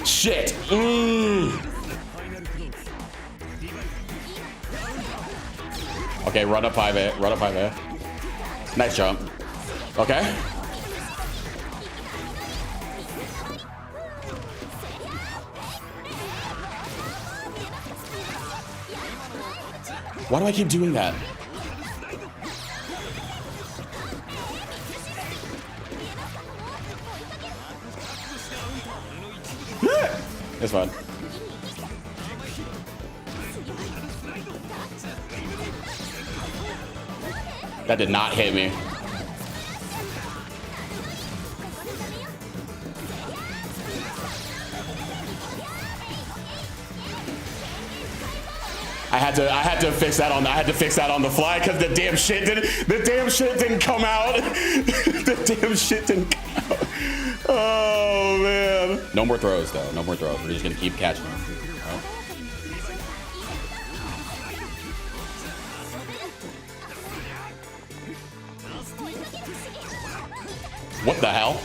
Shit. Okay, run up 5A. Run up 5A. Nice jump. Okay. Why do I keep doing that? It's fine. That did not hit me. I had to fix that on the fly because the damn shit didn't come out. The damn shit didn't come out. Oh man. No more throws though. No more throws. We're just gonna keep catching them. Right. What the hell?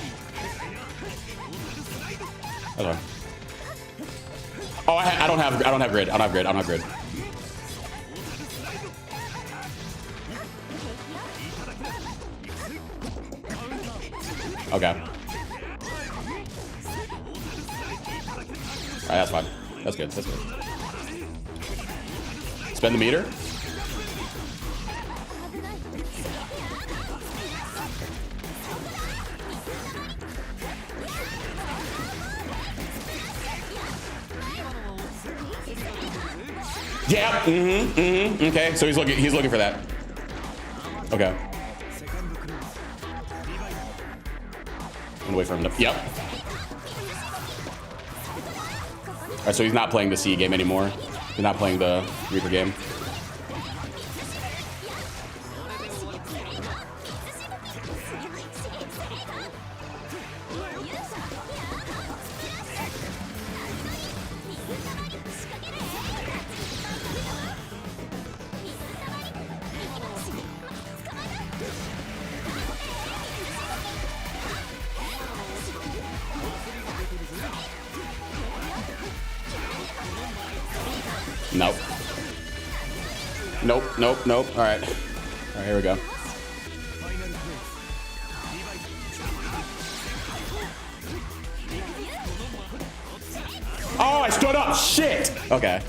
Okay. Oh, I don't have grid. I don't have grid. Okay. Alright, that's fine. That's good. That's good. Spend the meter. Yeah. Okay. So he's looking for that. Okay. I'm gonna wait for him to. Yep. All right. So he's not playing the C game anymore. He's not playing the Reaper game. Nope. Nope. All right, here we go. Oh, I stood up. Shit. Okay.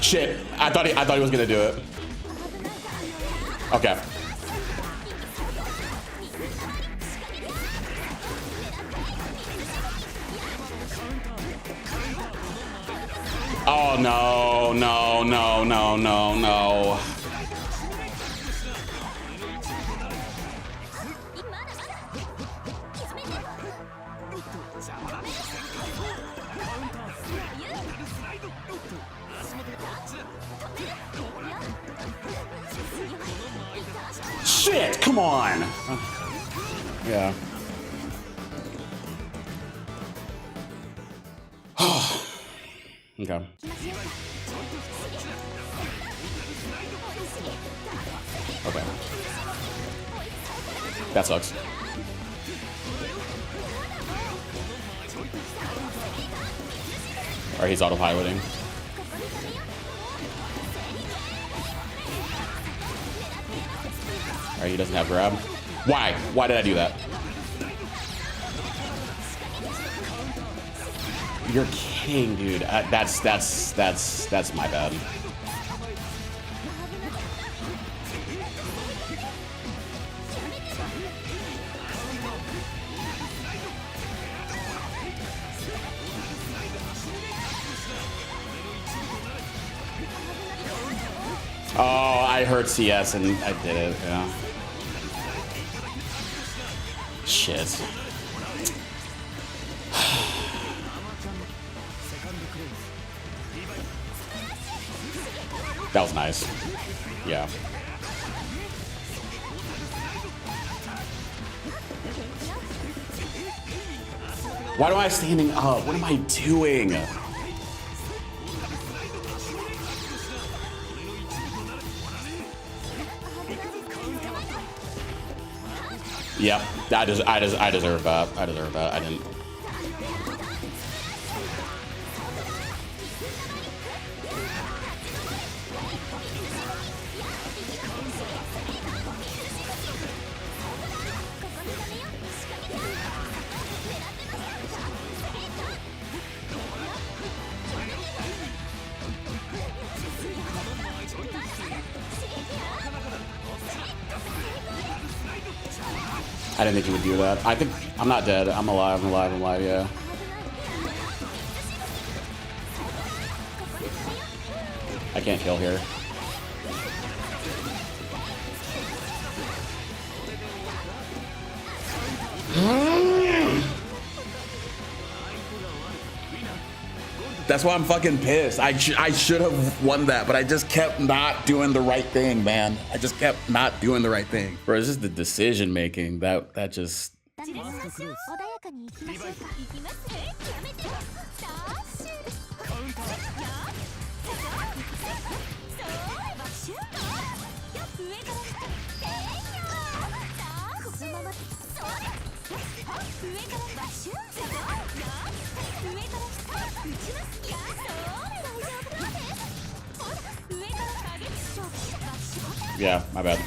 Shit. I thought he was gonna do it. Okay. Oh no. Shit, come on. Yeah. Okay. Okay. That sucks. Alright, he's autopiloting. Alright, he doesn't have grab. Why? Why did I do that? You're kidding, dude. That's my bad. Oh, I heard CS and I did it, yeah. Shit. That was nice. Yeah. Why am I standing up? What am I doing? Yep, I deserve that. I deserve that. I didn't. I didn't think he would do that. I think I'm not dead. I'm alive. I'm alive. I'm alive. Yeah. I can't kill here. That's why I'm fucking pissed. I should have won that, but I just kept not doing the right thing, man. I just kept not doing the right thing. Bro, it's just the decision making that just. Yeah, my bad.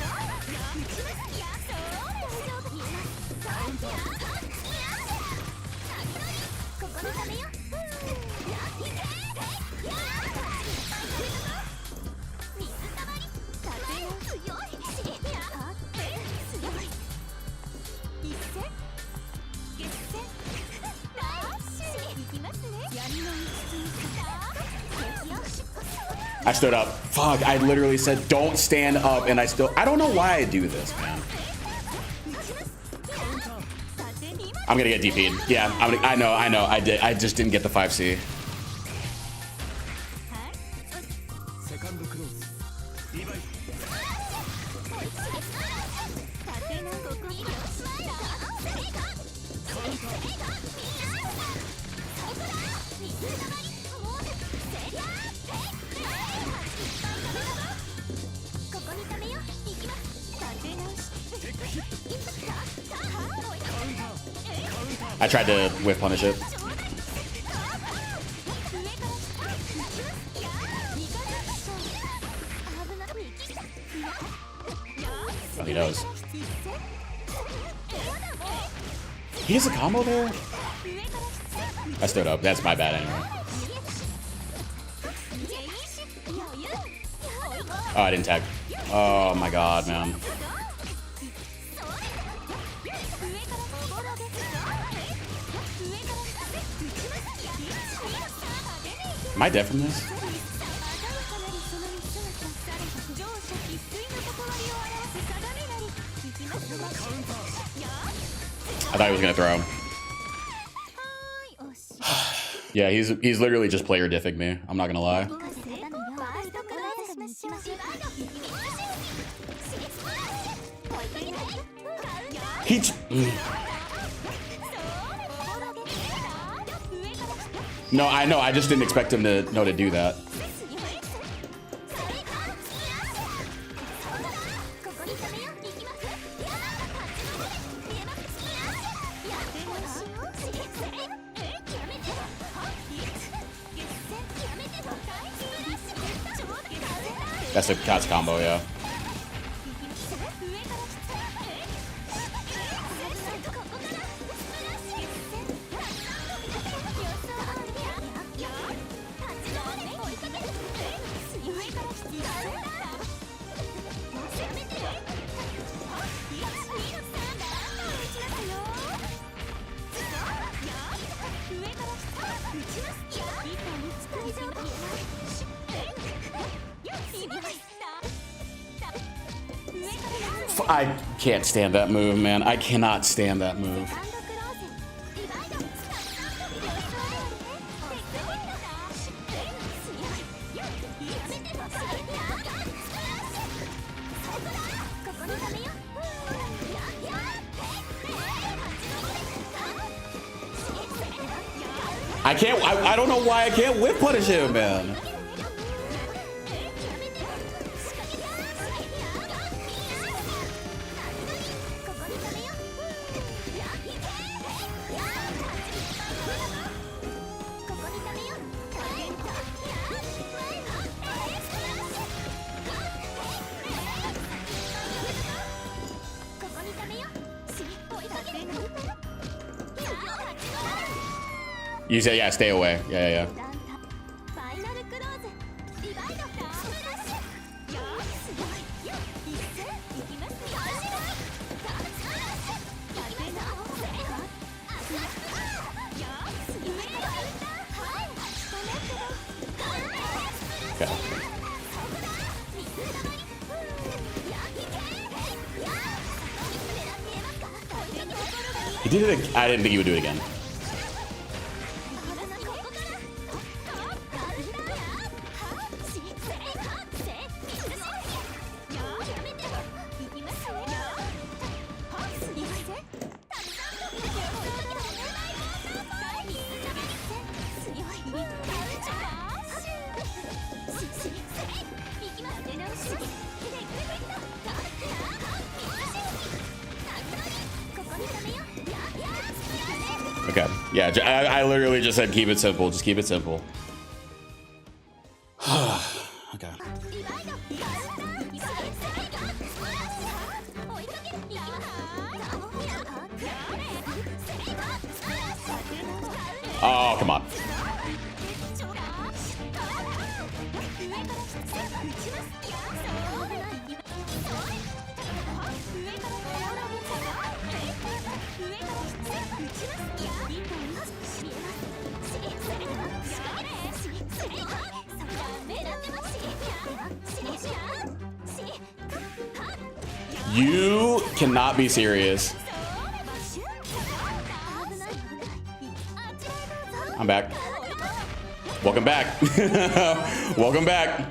I stood up. Fuck, I literally said don't stand up and I don't know why I do this, man. I'm gonna get DP'd. Yeah, I know, I just didn't get the 5C. I tried to whiff punish it. Oh, he knows. He has a combo there? I stood up. That's my bad anyway. Oh, I didn't tag. Oh my god, man. Am I dead from this? I thought he was gonna throw him. Yeah, he's literally just player diffing me. I'm not gonna lie. No, I know. I just didn't expect him to know to do that. That's a cat's combo, yeah. I can't stand that move, man. I cannot stand that move. I can't, I don't know why I can't whip punish him, man. You said, yeah, stay away. Yeah. Okay. He did it. I didn't think he would do it again. Okay. Yeah, I literally just said keep it simple. Just keep it simple. Okay. Oh, come on. You cannot be serious. I'm back. Welcome back. Welcome back.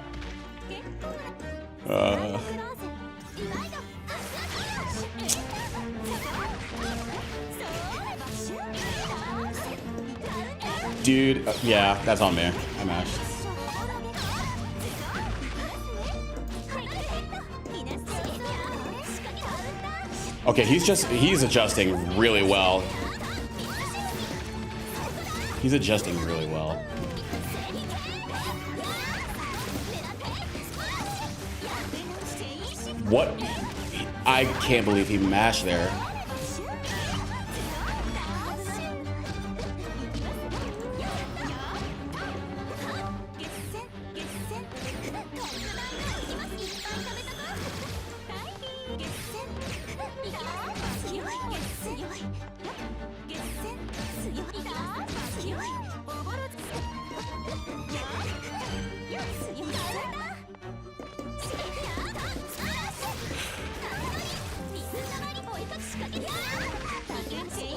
Dude, yeah, that's on me. I mashed. Okay, he's adjusting really well. He's adjusting really well. What? I can't believe he mashed there.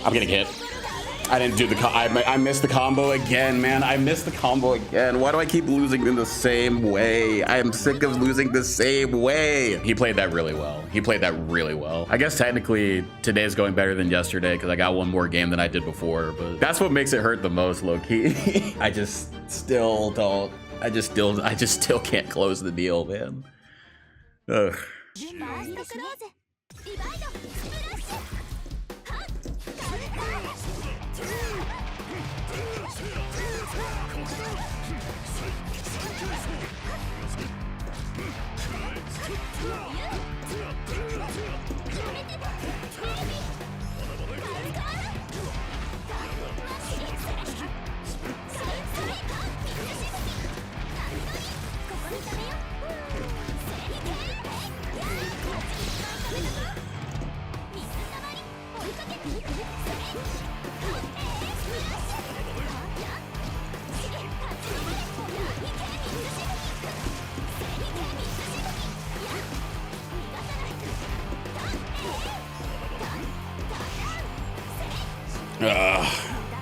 I'm getting hit. I didn't do the I missed the combo again, man. I missed the combo again. Why do I keep losing in the same way? I am sick of losing the same way. He played that really well. He played that really well. I guess technically today's going better than yesterday because I got one more game than I did before, but that's what makes it hurt the most, low-key. I just still don't. I just still can't close the deal, man. Ugh.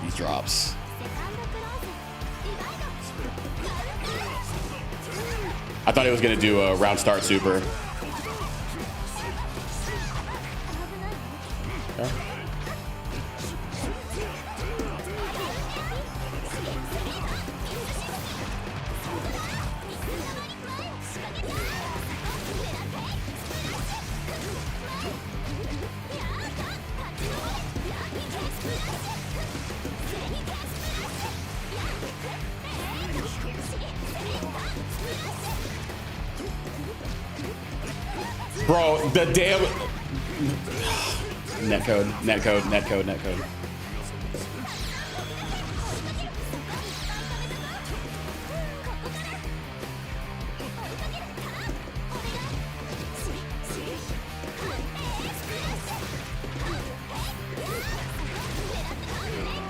These drops. I thought he was gonna do a round start super. Okay. Bro, the damn netcode.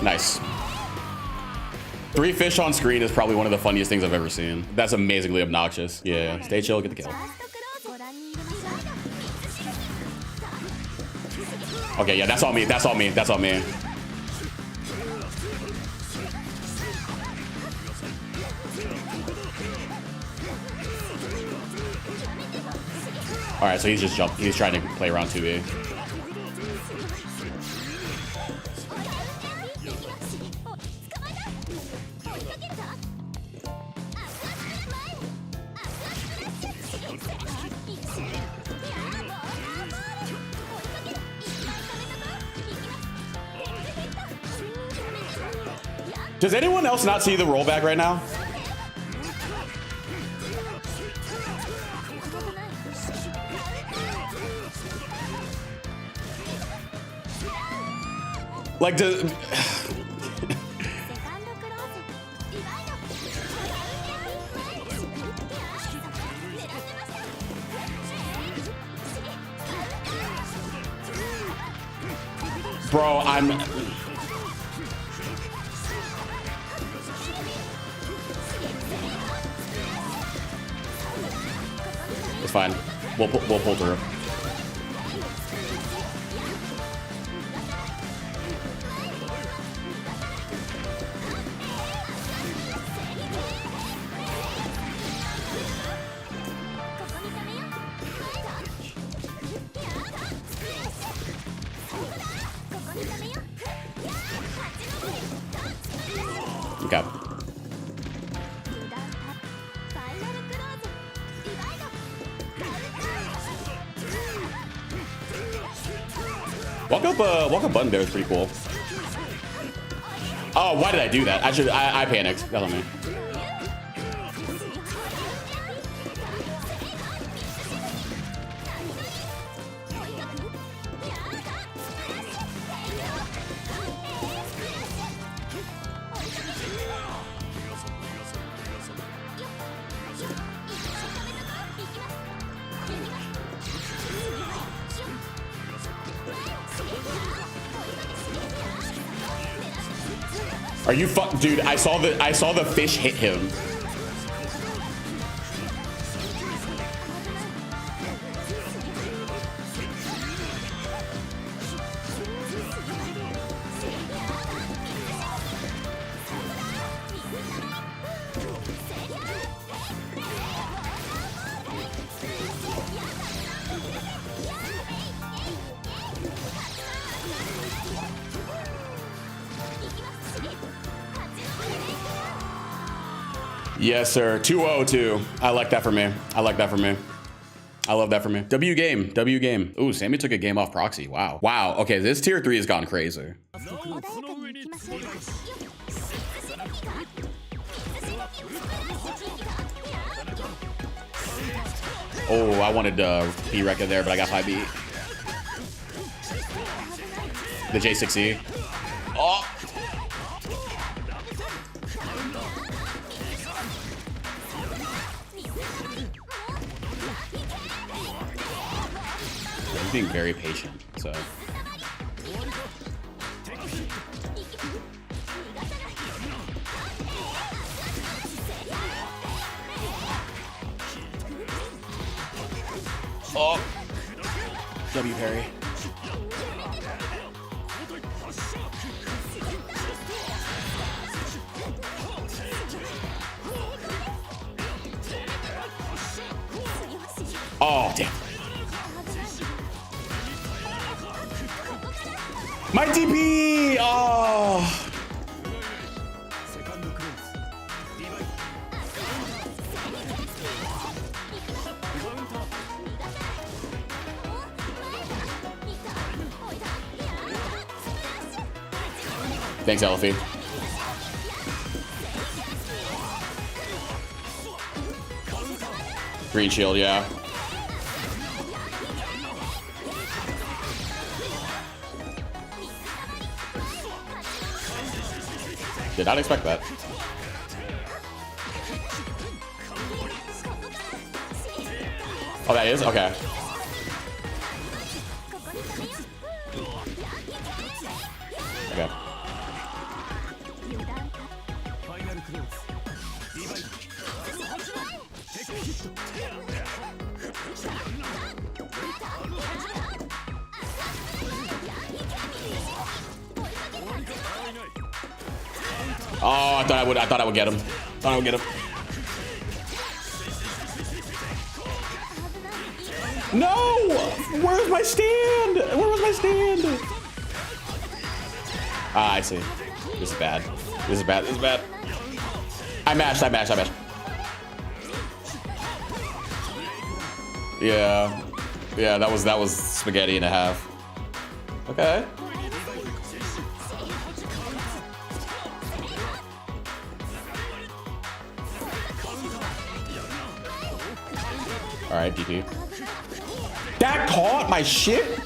Nice. 3 fish on screen is probably one of the funniest things I've ever seen. That's amazingly obnoxious. Yeah, stay chill, get the kill. Okay, yeah, that's all me. That's all me. That's all me. All right, so he's just jumped. He's trying to play around 2E. Does anyone else not see the rollback right now? Like, bro, I'm... It's fine. We'll pull through. Okay. Walk up button there is pretty cool. Oh, why did I do that? I panicked. That's on me. Are you dude? I saw the fish hit him. Yes, sir. 2-0-2. I like that for me. I like that for me. I love that for me. W game. W game. Ooh, Sammy took a game off proxy. Wow. Wow. Okay, this tier 3 has gone crazy. Oh, I wanted B-Rekka there, but I got 5B. The J6E. Oh! He's being very patient, so. Oh! W parry. Oh, damn. My TP! Oh. Thanks, Elfie. Green shield, yeah. Did not expect that. Oh, that is? Okay. Okay. Oh, I thought I would get him. Thought I would get him. No! Where's my stand? Where was my stand? Ah, I see. This is bad. This is bad. This is bad. I mashed. Yeah. Yeah, that was spaghetti and a half. Okay. All right, DP. That caught my shit.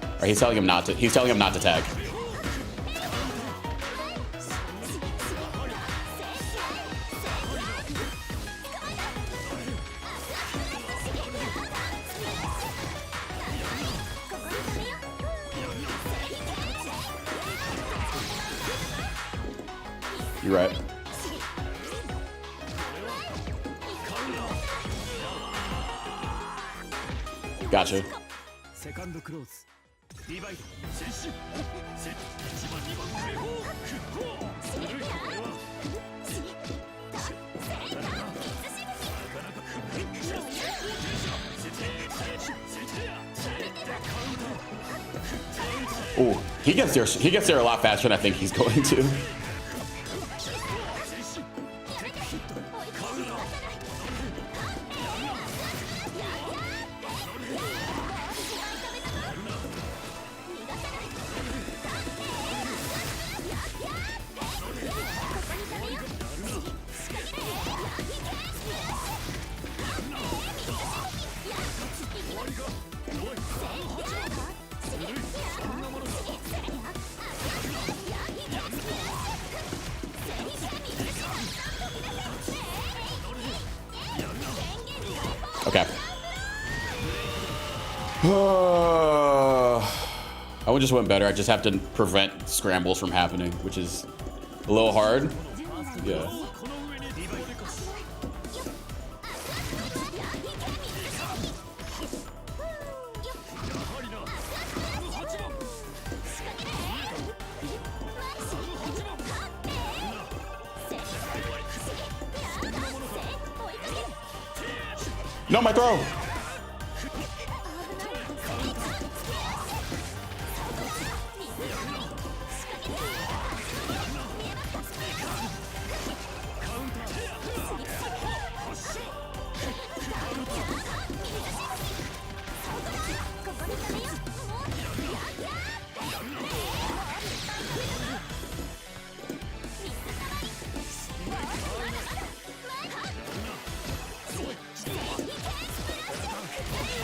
All right, he's telling him not to. He's telling him not to tag. You're right. Gotcha. Oh, he gets there. He gets there a lot faster than I think he's going to. Okay. I would just went better. I just have to prevent scrambles from happening, which is a little hard. Yeah. No, my throw.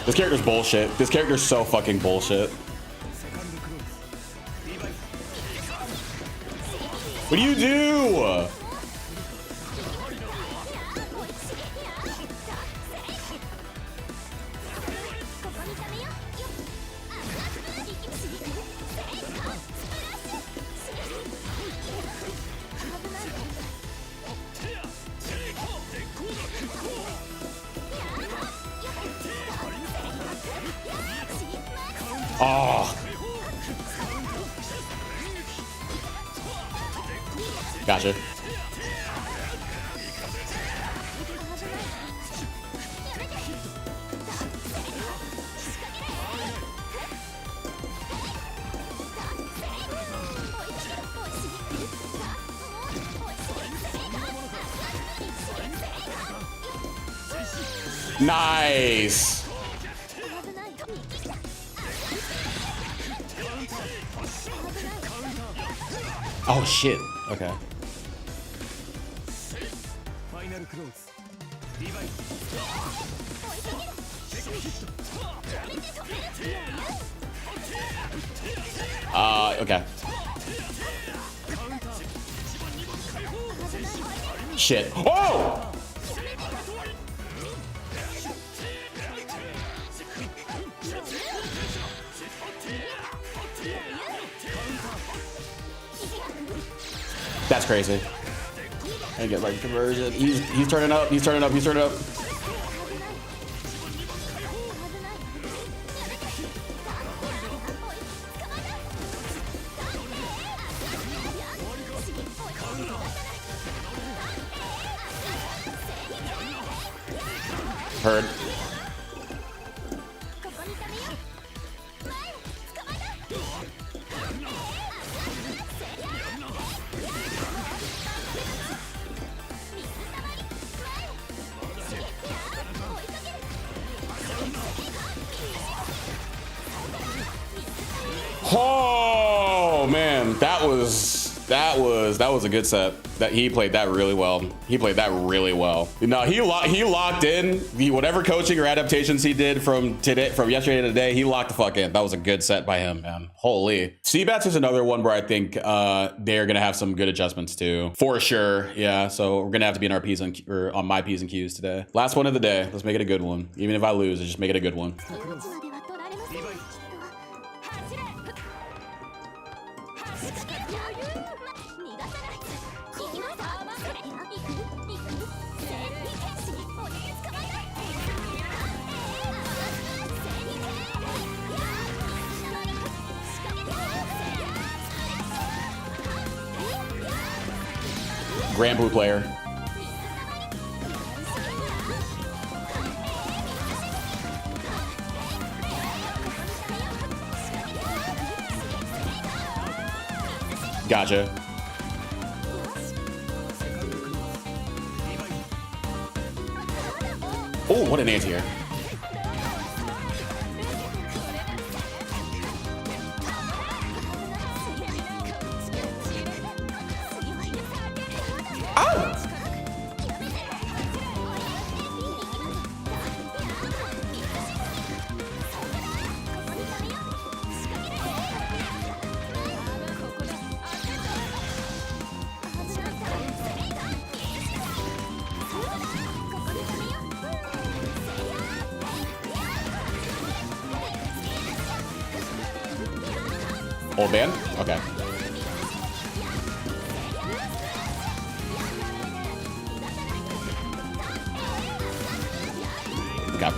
This character's bullshit. This character's so fucking bullshit. What do you do? Oh. Gotcha. Nice. Oh shit. Okay. Okay. Shit. Oh! That's crazy. I get like conversion. He's turning up. He's turning up. He's turning up. Heard. Oh man, that was a good set. That he played that really well. He played that really well. No, he locked in. Whatever coaching or adaptations he did from yesterday to today, he locked the fuck in. That was a good set by him, man. Holy. Seabats is another one where I think they're gonna have some good adjustments too, for sure. Yeah, so we're gonna have to be in our P's and or on my P's and Q's today. Last one of the day. Let's make it a good one. Even if I lose, just make it a good one. Grand Blue player. Gotcha. Oh, what an anti-air. Old man? Okay. Okay.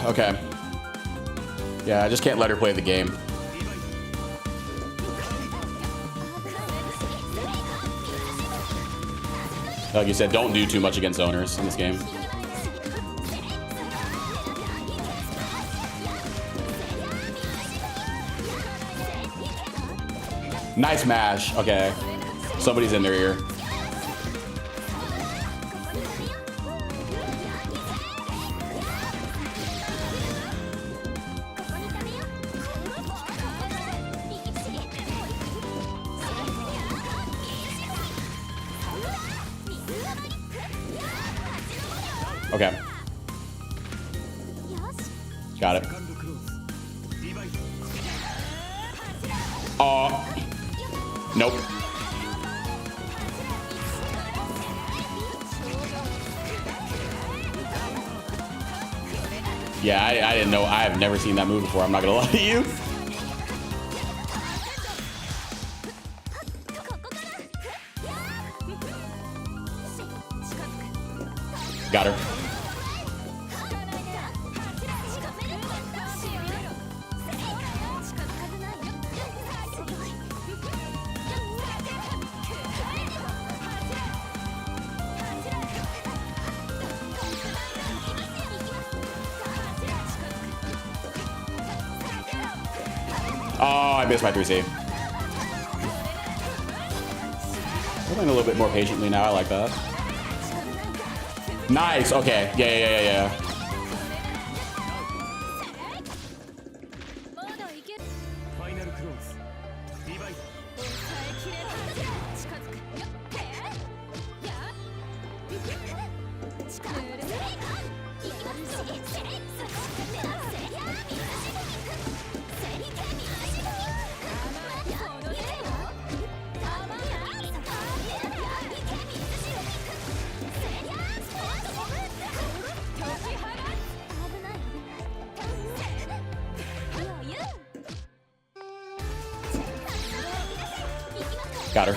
Okay. Yeah, I just can't let her play the game. Like you said, don't do too much against owners in this game. Nice mash. Okay. Somebody's in their ear. Okay. Got it. Nope. Yeah, I didn't know. I have never seen that move before. I'm not gonna lie to you. Got her. Oh, I missed my 3C. I'm playing a little bit more patiently now. I like that. Nice. Okay. Yeah. Got her.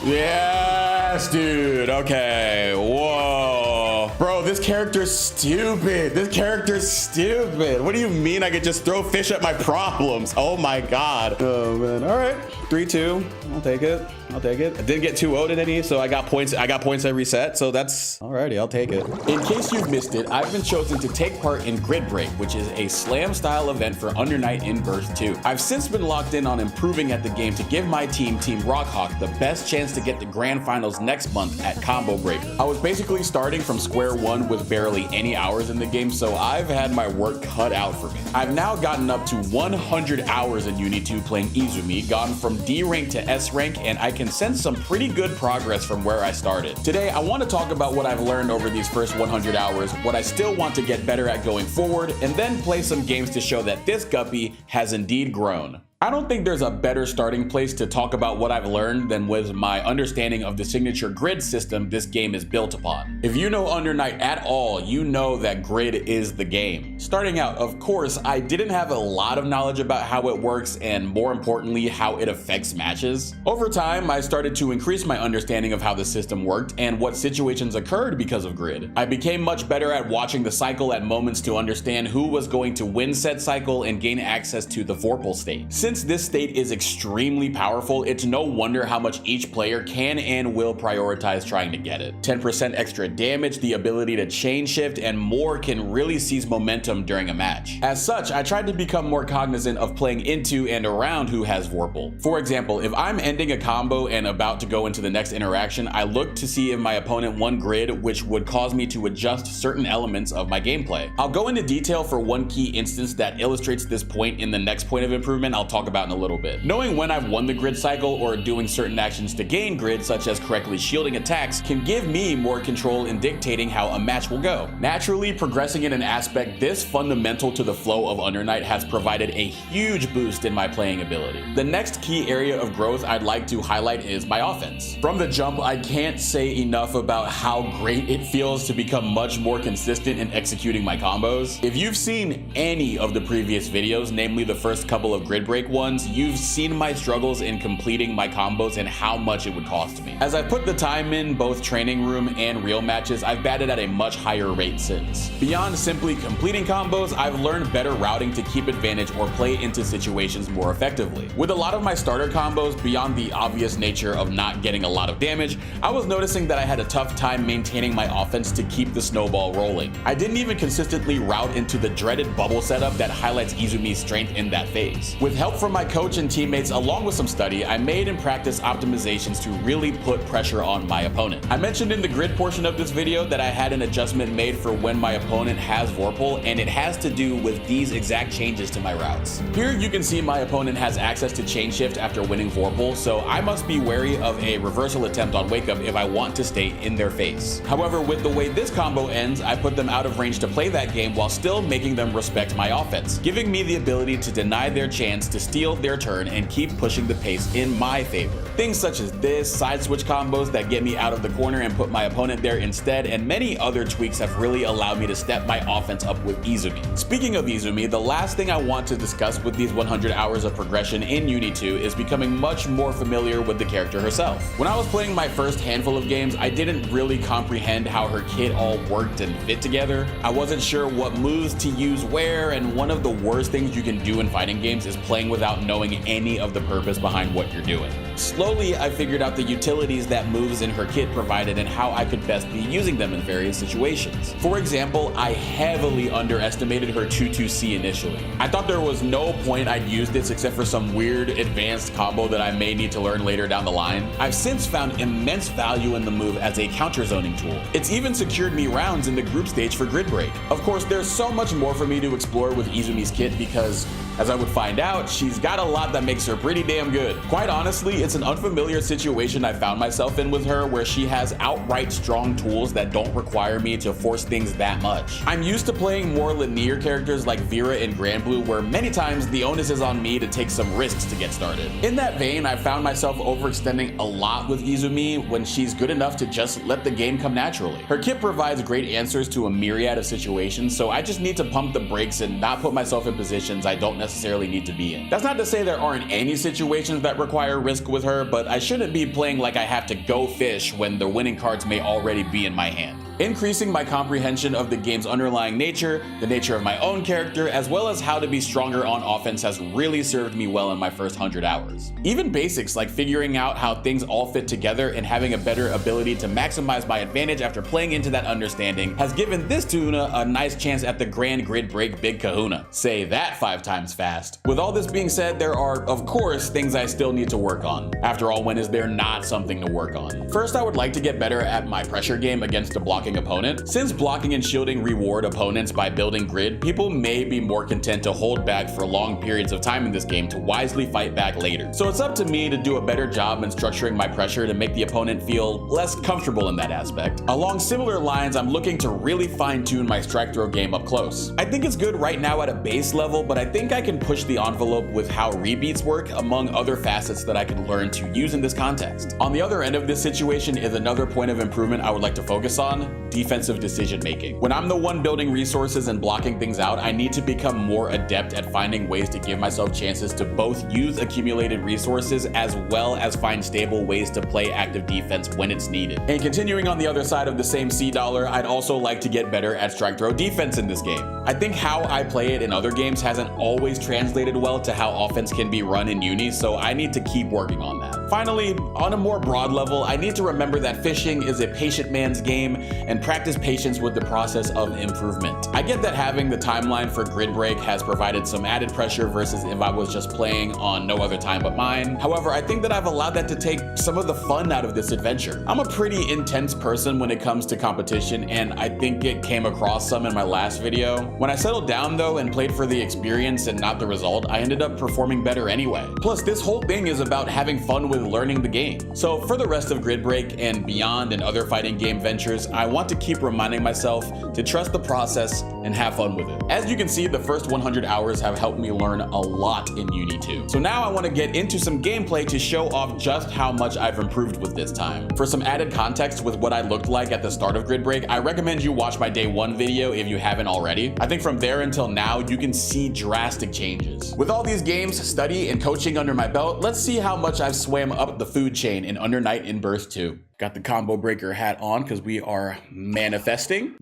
Yes, dude. Okay. Whoa. Bro, this character's stupid. This character's stupid. What do you mean I could just throw fish at my problems? Oh my God. Oh man. All right. 3-2. I'll take it. I'll take it. I didn't get 2-0'd in any, so I got points every set, so that's alrighty. I'll take it. In case you've missed it, I've been chosen to take part in GRD Break, which is a slam style event for Under Night in Burst 2. I've since been locked in on improving at the game to give my team, Team Rockhawk, the best chance to get the grand finals next month at Combo Breaker. I was basically starting from square one with barely any hours in the game, so I've had my work cut out for me. I've now gotten up to 100 hours in UNI2 playing Izumi, gone from D rank to S rank, and I can sense some pretty good progress from where I started. Today, I want to talk about what I've learned over these first 100 hours, what I still want to get better at going forward, and then play some games to show that this guppy has indeed grown. I don't think there's a better starting place to talk about what I've learned than with my understanding of the signature grid system this game is built upon. If you know Under Night at all, you know that grid is the game. Starting out, of course, I didn't have a lot of knowledge about how it works and, more importantly, how it affects matches. Over time, I started to increase my understanding of how the system worked and what situations occurred because of grid. I became much better at watching the cycle at moments to understand who was going to win said cycle and gain access to the Vorpal state. Since this state is extremely powerful, it's no wonder how much each player can and will prioritize trying to get it. 10% extra damage, the ability to chain shift, and more can really seize momentum during a match. As such, I tried to become more cognizant of playing into and around who has Vorpal. For example, if I'm ending a combo and about to go into the next interaction, I look to see if my opponent won grid, which would cause me to adjust certain elements of my gameplay. I'll go into detail for one key instance that illustrates this point in the next point of improvement I'll talk about in a little bit. Knowing when I've won the grid cycle or doing certain actions to gain grid, such as correctly shielding attacks, can give me more control in dictating how a match will go. Naturally, progressing in an aspect this fundamental to the flow of Under Night has provided a huge boost in my playing ability. The next key area of growth I'd like to highlight is my offense. From the jump, I can't say enough about how great it feels to become much more consistent in executing my combos. If you've seen any of the previous videos, namely the first couple of GRD Break ones, you've seen my struggles in completing my combos and how much it would cost me. As I put the time in both training room and real matches, I've batted at a much higher rate since. Beyond simply completing combos, I've learned better routing to keep advantage or play into situations more effectively. With a lot of my starter combos, beyond the obvious nature of not getting a lot of damage, I was noticing that I had a tough time maintaining my offense to keep the snowball rolling. I didn't even consistently route into the dreaded bubble setup that highlights Izumi's strength in that phase. With help from my coach and teammates along with some study, I made and practiced optimizations to really put pressure on my opponent. I mentioned in the grid portion of this video that I had an adjustment made for when my opponent has Vorpal, and it has to do with these exact changes to my routes. Here you can see my opponent has access to chain shift after winning Vorpal, so I must be wary of a reversal attempt on wake up if I want to stay in their face. However, with the way this combo ends, I put them out of range to play that game while still making them respect my offense, giving me the ability to deny their chance to steal their turn and keep pushing the pace in my favor. Things such as this, side switch combos that get me out of the corner and put my opponent there instead, and many other tweaks have really allowed me to step my offense up with Izumi. Speaking of Izumi, the last thing I want to discuss with these 100 hours of progression in UNI2 is becoming much more familiar with the character herself. When I was playing my first handful of games, I didn't really comprehend how her kit all worked and fit together. I wasn't sure what moves to use where, and one of the worst things you can do in fighting games is playing without knowing any of the purpose behind what you're doing. Slowly, I figured out the utilities that moves in her kit provided and how I could best be using them in various situations. For example, I heavily underestimated her 2-2C initially. I thought there was no point I'd use this except for some weird advanced combo that I may need to learn later down the line. I've since found immense value in the move as a counter zoning tool. It's even secured me rounds in the group stage for Grid Break. Of course, there's so much more for me to explore with Izumi's kit because, as I would find out, she's got a lot that makes her pretty damn good. Quite honestly, it's an unfamiliar situation I found myself in with her where she has outright strong tools that don't require me to force things that much. I'm used to playing more linear characters like Vera and Granblue, where many times the onus is on me to take some risks to get started. In that vein, I found myself overextending a lot with Izumi when she's good enough to just let the game come naturally. Her kit provides great answers to a myriad of situations, so I just need to pump the brakes and not put myself in positions I don't necessarily need to be in. That's not to say there aren't any situations that require risk with her, but I shouldn't be playing like I have to go fish when the winning cards may already be in my hand. Increasing my comprehension of the game's underlying nature, the nature of my own character, as well as how to be stronger on offense has really served me well in my first 100 hours. Even basics like figuring out how things all fit together and having a better ability to maximize my advantage after playing into that understanding has given this tuna a nice chance at the grand Grid Break Big Kahuna. Say that 5 times fast. With all this being said, there are, of course, things I still need to work on. After all, when is there not something to work on? First, I would like to get better at my pressure game against a blocking opponent. Since blocking and shielding reward opponents by building grid, people may be more content to hold back for long periods of time in this game to wisely fight back later. So it's up to me to do a better job in structuring my pressure to make the opponent feel less comfortable in that aspect. Along similar lines, I'm looking to really fine-tune my strike throw game up close. I think it's good right now at a base level, but I think I can push the envelope with how rebeats work, among other facets that I can learn to use in this context. On the other end of this situation is another point of improvement I would like to focus on: defensive decision making. When I'm the one building resources and blocking things out, I need to become more adept at finding ways to give myself chances to both use accumulated resources as well as find stable ways to play active defense when it's needed. And continuing on the other side of the same $, I'd also like to get better at strike throw defense in this game. I think how I play it in other games hasn't always translated well to how offense can be run in Uni, so I need to keep working on that. Finally, on a more broad level, I need to remember that fishing is a patient man's game and practice patience with the process of improvement. I get that having the timeline for Grid Break has provided some added pressure versus if I was just playing on no other time but mine. However, I think that I've allowed that to take some of the fun out of this adventure. I'm a pretty intense person when it comes to competition, and I think it came across some in my last video. When I settled down though and played for the experience and not the result, I ended up performing better anyway. Plus, this whole thing is about having fun with learning the game. So for the rest of Grid Break and beyond and other fighting game ventures, I want to keep reminding myself to trust the process and have fun with it. As you can see, the first 100 hours have helped me learn a lot in UNI2. So now I want to get into some gameplay to show off just how much I've improved with this time. For some added context with what I looked like at the start of Grid Break, I recommend you watch my day 1 video if you haven't already. I think from there until now, you can see drastic changes. With all these games, study, and coaching under my belt, let's see how much I've swam up the food chain in Under Night in Burst 2. Got the combo breaker hat on because we are manifesting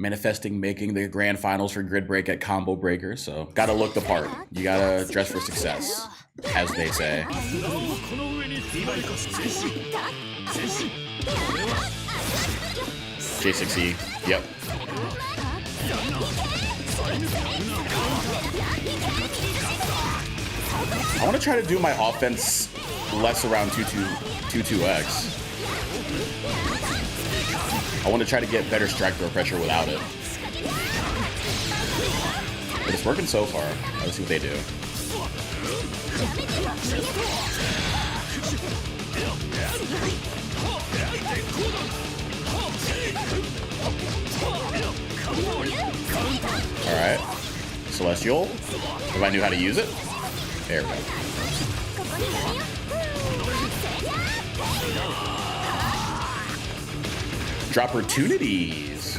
making the grand finals for Grid Break at combo breaker. So gotta look the part. You gotta dress for success, as they say. J6E, yep. I want to try to do my offense less around 2-2-X. I want to try to get better strike throw pressure without it. But it's working so far. Let's see what they do. Alright. Celestial. If I knew how to use it. There we go. Dropportunities.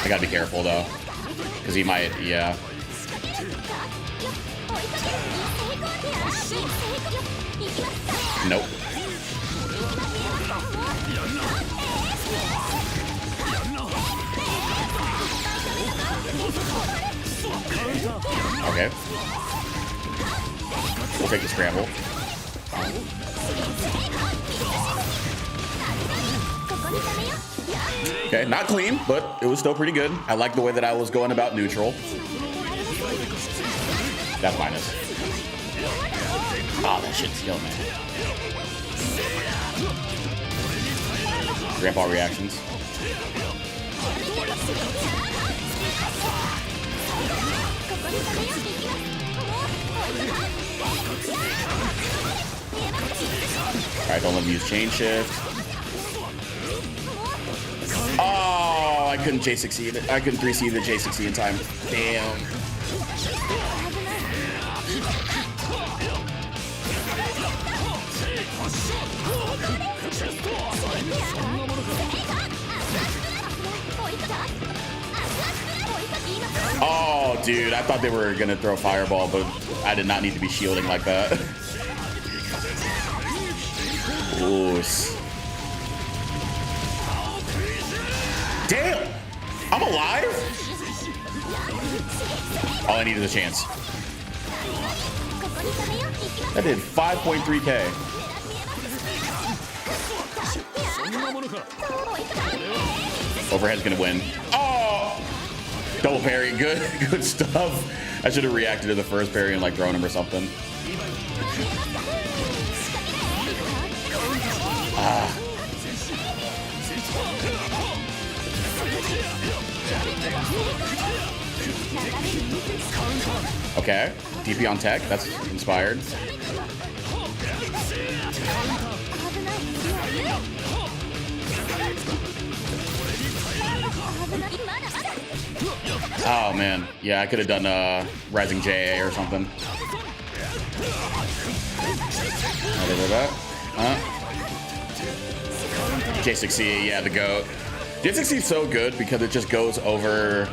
I gotta be careful though, because he might, yeah. Nope. Okay. We'll take the scramble. Okay, not clean, but it was still pretty good. I like the way that I was going about neutral. That's minus. Oh, that shit's still, man. Grandpa reactions. Alright, don't let me use chain shift. Oh, I couldn't J6E it. I couldn't 3C the J6E in time. Damn. Oh, dude, I thought they were gonna throw fireball, but I did not need to be shielding like that. Ooh. Damn! I'm alive? All I needed is a chance. That did 5.3k. Overhead's gonna win. Oh! Double parry, good stuff. I should have reacted to the first parry and like thrown him or something. Okay, DP on tech, that's inspired. Oh man, yeah, I could have done Rising JA or something. J6E, yeah, the GOAT. J6E is so good because it just goes over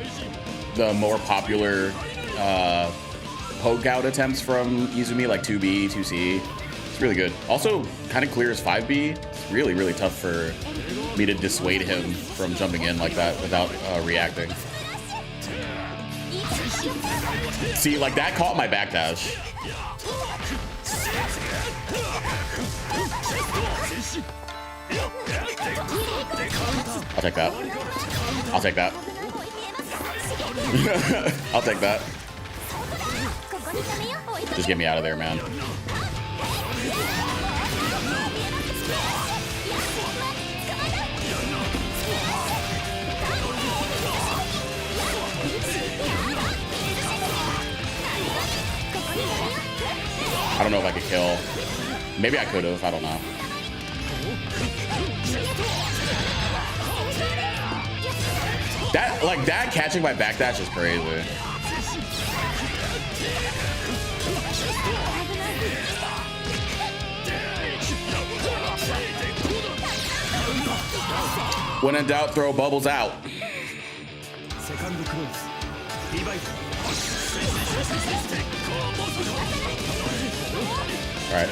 the more popular poke out attempts from Izumi, like 2B, 2C. It's really good. Also, kind of clears 5B. It's really, really tough for me to dissuade him from jumping in like that without reacting. See, like that caught my backdash. I'll take that. I'll take that. I'll take that. Just get me out of there, man. I don't know if I could kill. Maybe I could have. I don't know. That catching my backdash is crazy. When in doubt, throw bubbles out. All right,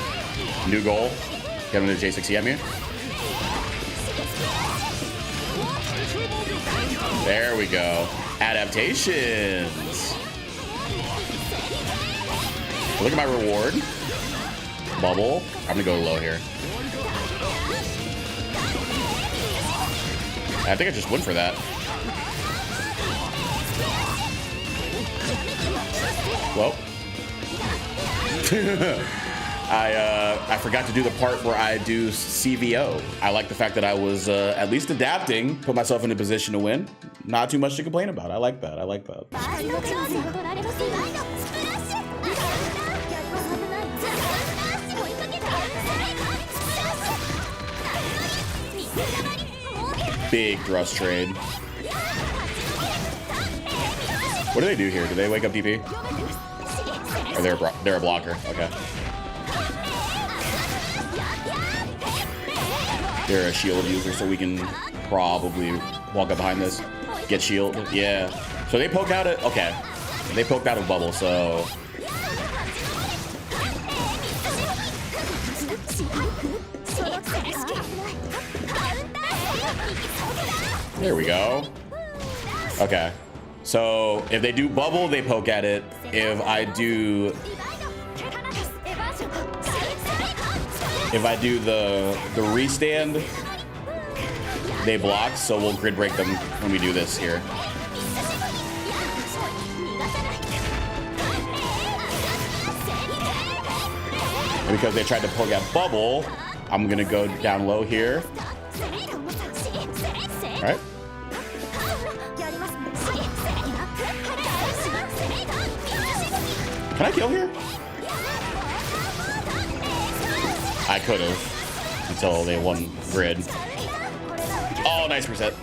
new goal. Get him to J6E at me. There we go. Adaptations. Look at my reward. Bubble. I'm gonna go low here. I think I just went for that. Well. I forgot to do the part where I do CVO. I like the fact that I was at least adapting, put myself in a position to win. Not too much to complain about. I like that. I like that. Big thrust trade. What do they do here? Do they wake up DP? Or they're a blocker. Okay. They're a shield user, so we can probably walk up behind this. Get shield. Yeah. So they poked out it. Okay. They poked out a bubble, so. There we go. Okay. So if they do bubble, they poke at it. If I do the restand, they block. So we'll grid break them when we do this here. And because they tried to poke at bubble, I'm gonna go down low here. All right. Can I kill here? I could have until they won grid. Oh, nice reset.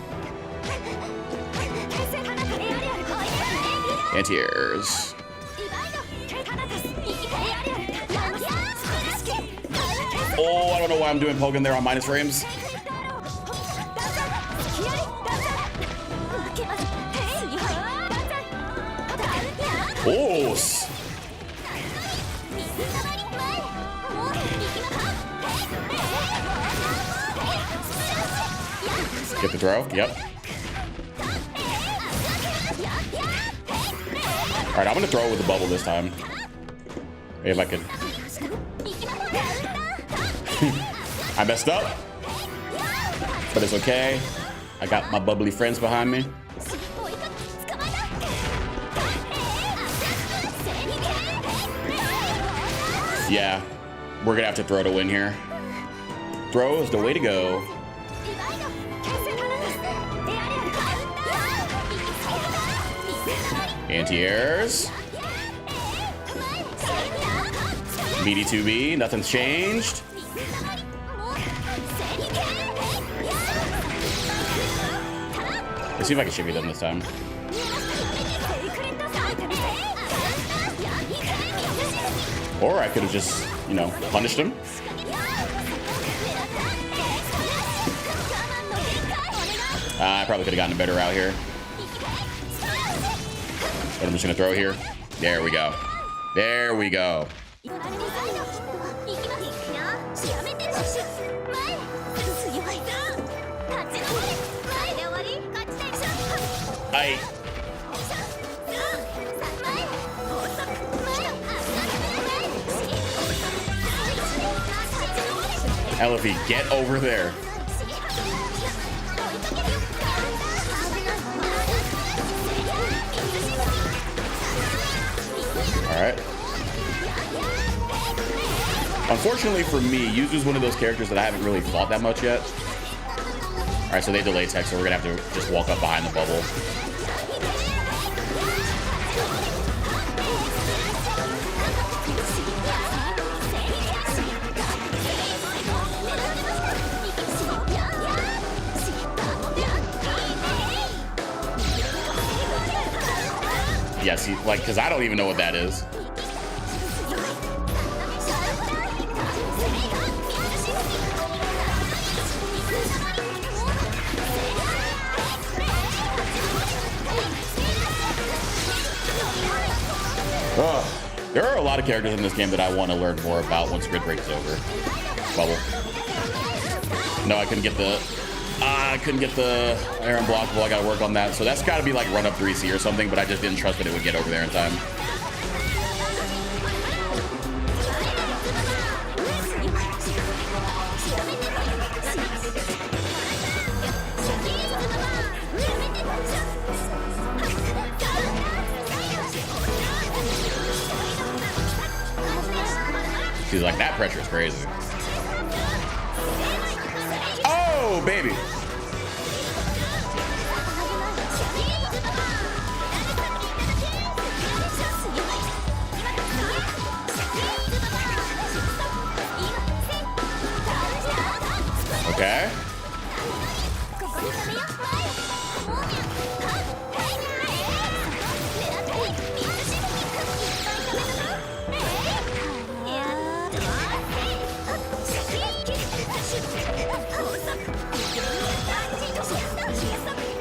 Anti-airs. Oh, I don't know why I'm doing poking there on minus frames. Oh. Get the throw. Yep. All right, I'm gonna throw it with the bubble this time. Maybe if I could. I messed up, but it's okay. I got my bubbly friends behind me. Yeah, we're gonna have to throw to win here. Throw is the way to go. Anti-airs. BD2B, nothing's changed. Let's see if I can shimmy them this time. Or I could have just, you know, punished him. I probably could have gotten a better route here. But I'm just gonna throw here. There we go. There we go. Elfie, get over there. All right. Unfortunately for me, Yuzu's one of those characters that I haven't really fought that much yet. All right, so they delay tech, so we're gonna have to just walk up behind the bubble. Yeah, see, like, because I don't even know what that is. There are a lot of characters in this game that I want to learn more about once Grid Break is over. Bubble. No, I couldn't get the... I couldn't get the air unblockable. I got to work on that. So that's got to be like run up 3C or something, but I just didn't trust that it would get over there in time. She's like, that pressure is crazy. Oh, baby. Okay.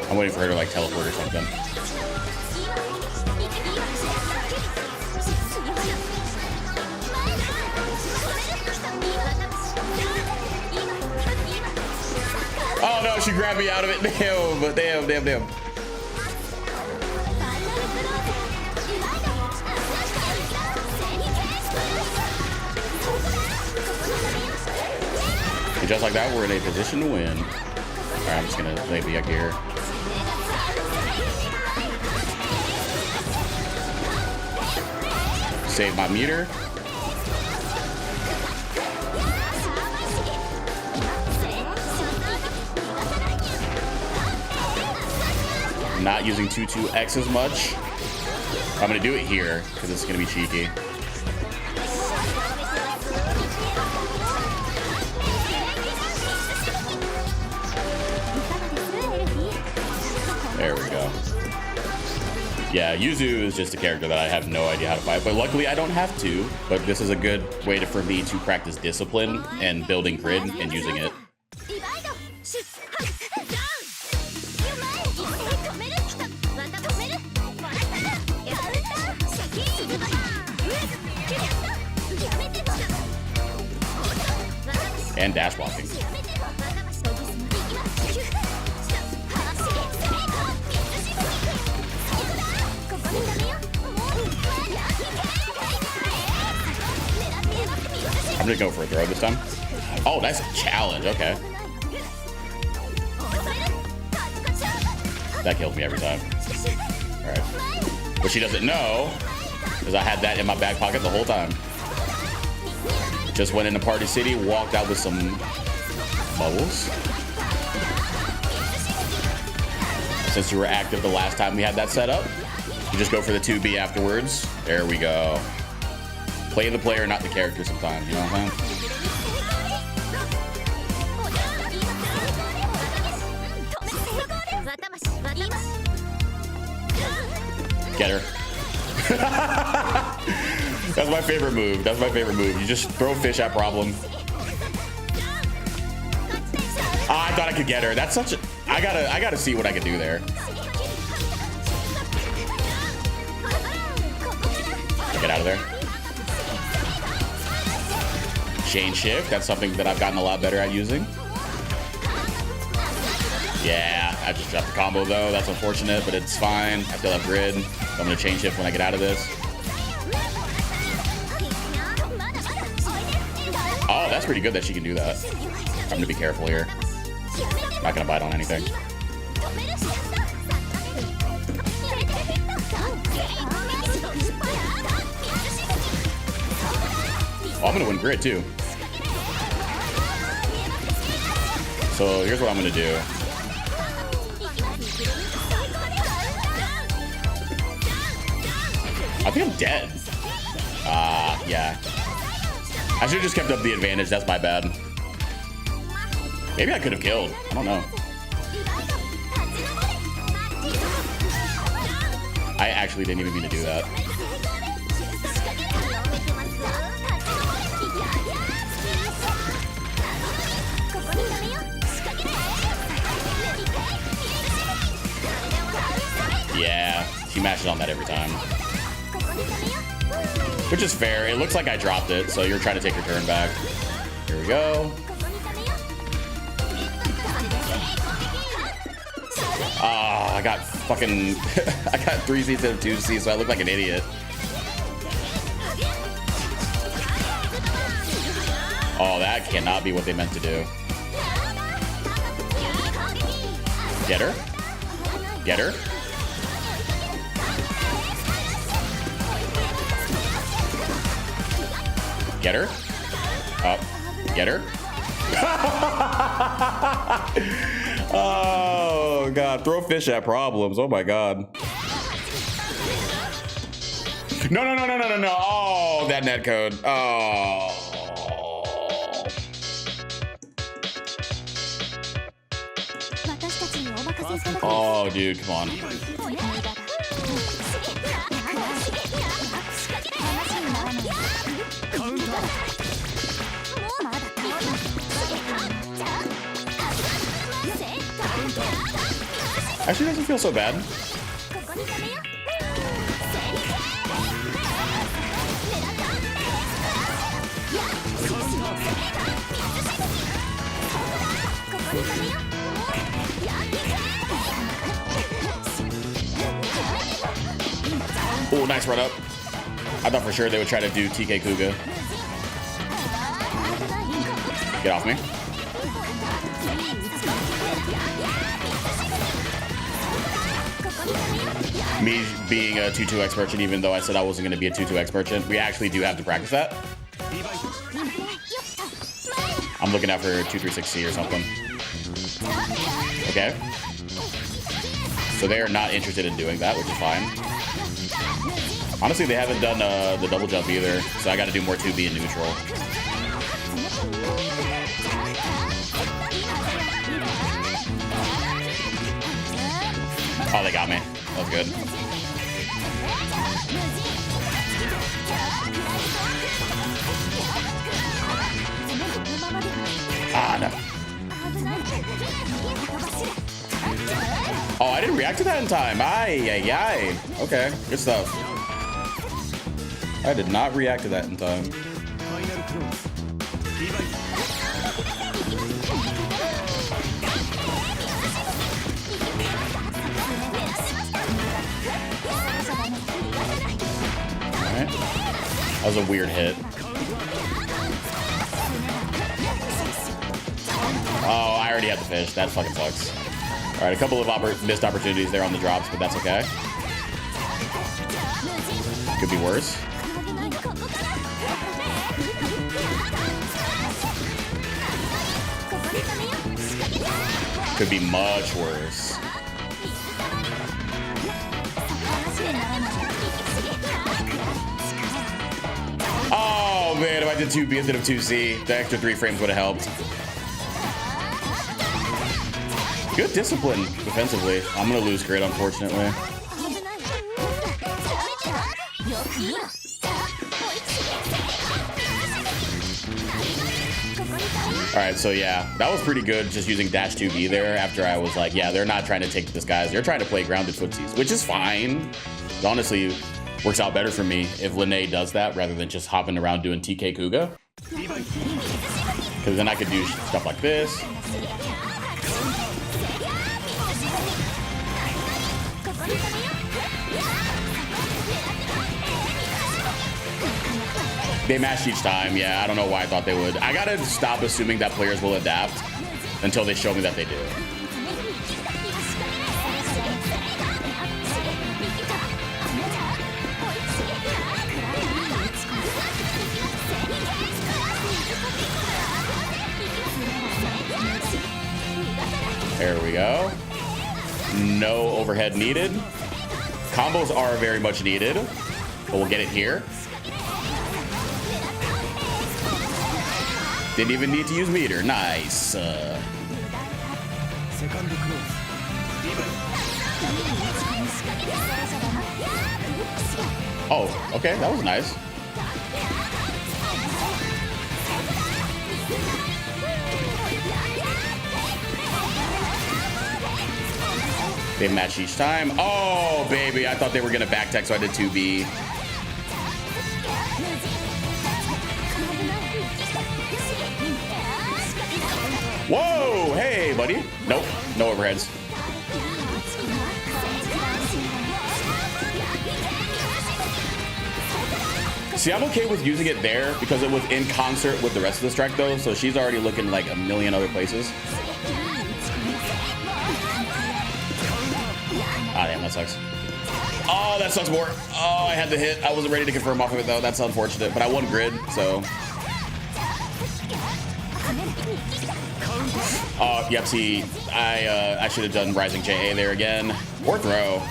I'm waiting for her to like teleport or something. Oh no, she grabbed me out of it. Damn, but damn. Just like that, we're in a position to win. All right, I'm just gonna maybe up here. Save my meter. Not using 2-2-X as much. I'm gonna do it here because it's gonna be cheeky. There we go. Yeah, Yuzu is just a character that I have no idea how to fight, but luckily I don't have to. But this is a good way for me to practice discipline and building grid and using it. And dash blocking. I'm gonna go for a throw this time. Oh, that's a challenge. Okay. That kills me every time. All right. What she doesn't know is I had that in my back pocket the whole time. Just went into Party City, walked out with some bubbles. Since you were active the last time we had that set up, you just go for the 2B afterwards. There we go. Play the player, not the character sometimes, you know what I'm saying? Get her. That's my favorite move. That's my favorite move. You just throw fish at problem. I thought I could get her. That's such a... I gotta see what I can do there. Get out of there. Chain shift. That's something that I've gotten a lot better at using. Yeah, I just dropped the combo though. That's unfortunate, but it's fine. I still have grid. So I'm gonna chain shift when I get out of this. Oh, that's pretty good that she can do that. I'm gonna be careful here. Not gonna bite on anything. Oh, I'm gonna win grid too. So here's what I'm gonna do. I think I'm dead. Yeah. I should have just kept up the advantage. That's my bad. Maybe I could have killed. I don't know. I actually didn't even mean to do that. Yeah, she mashes on that every time. Which is fair. It looks like I dropped it, so you're trying to take your turn back. Here we go. Ah, I got fucking... I got 3C instead of 2C, so I look like an idiot. Oh, that cannot be what they meant to do. Get her. Get her. Get her. Up. Get her. Oh, God. Throw fish at problems. Oh, my God. No, no, no, no, no, no, no. Oh, that net code. Oh. Oh, dude, come on. Actually, doesn't feel so bad. Oh, nice run up. I thought for sure they would try to do TK Kuga. Get off me. Me being a 2-2X merchant, even though I said I wasn't going to be a 2-2X merchant, we actually do have to practice that. I'm looking out for 2-3-6C or something. Okay. So they are not interested in doing that, which is fine. Honestly, they haven't done the double jump either, so I got to do more 2B in neutral. Oh, they got me. That was good. Ah, no. Oh, I didn't react to that in time. Ay. Okay, good stuff. I did not react to that in time. Alright. That was a weird hit. Oh, I already had the fish. That fucking sucks. All right, a couple of missed opportunities there on the drops, but that's okay. Could be worse. Could be much worse. Oh man, if I did 2B instead of 2C, the extra 3 frames would have helped. Good discipline defensively. I'm gonna lose grid, unfortunately. All right, so yeah, that was pretty good just using dash 2B there after I was like, yeah, they're not trying to take this guys. They're trying to play grounded footsies, which is fine. It honestly works out better for me if Lene does that rather than just hopping around doing TK Kuga. Because then I could do stuff like this. They matched each time. Yeah, I don't know why I thought they would. I gotta stop assuming that players will adapt until they show me that they do. There we go. No overhead needed. Combos are very much needed, but we'll get it here. Didn't even need to use meter. Nice. Oh, okay. That was nice. They match each time. Oh, baby. I thought they were going to back tech, so I did 2B. Whoa, hey, buddy. Nope, no overheads. See, I'm okay with using it there because it was in concert with the rest of the strike, though, so she's already looking like a million other places. Ah, damn, that sucks. Oh, that sucks more. Oh, I had the hit. I wasn't ready to confirm off of it, though. That's unfortunate, but I won grid, so... Oh, yep, see, I should have done Rising JA there again. Or throw.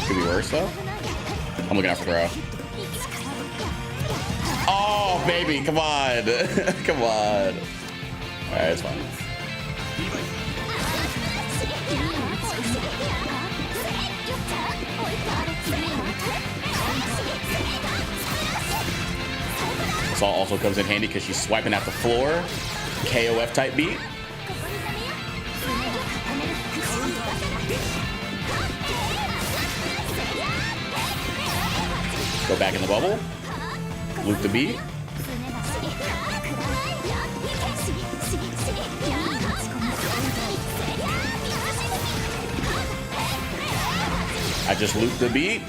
Could be worse, though. I'm looking out for throw. Oh, baby, come on. Come on. All right, it's fine. This all also comes in handy because she's swiping at the floor. KOF type beat. Go back in the bubble. Loop the beat. I just looped the beat.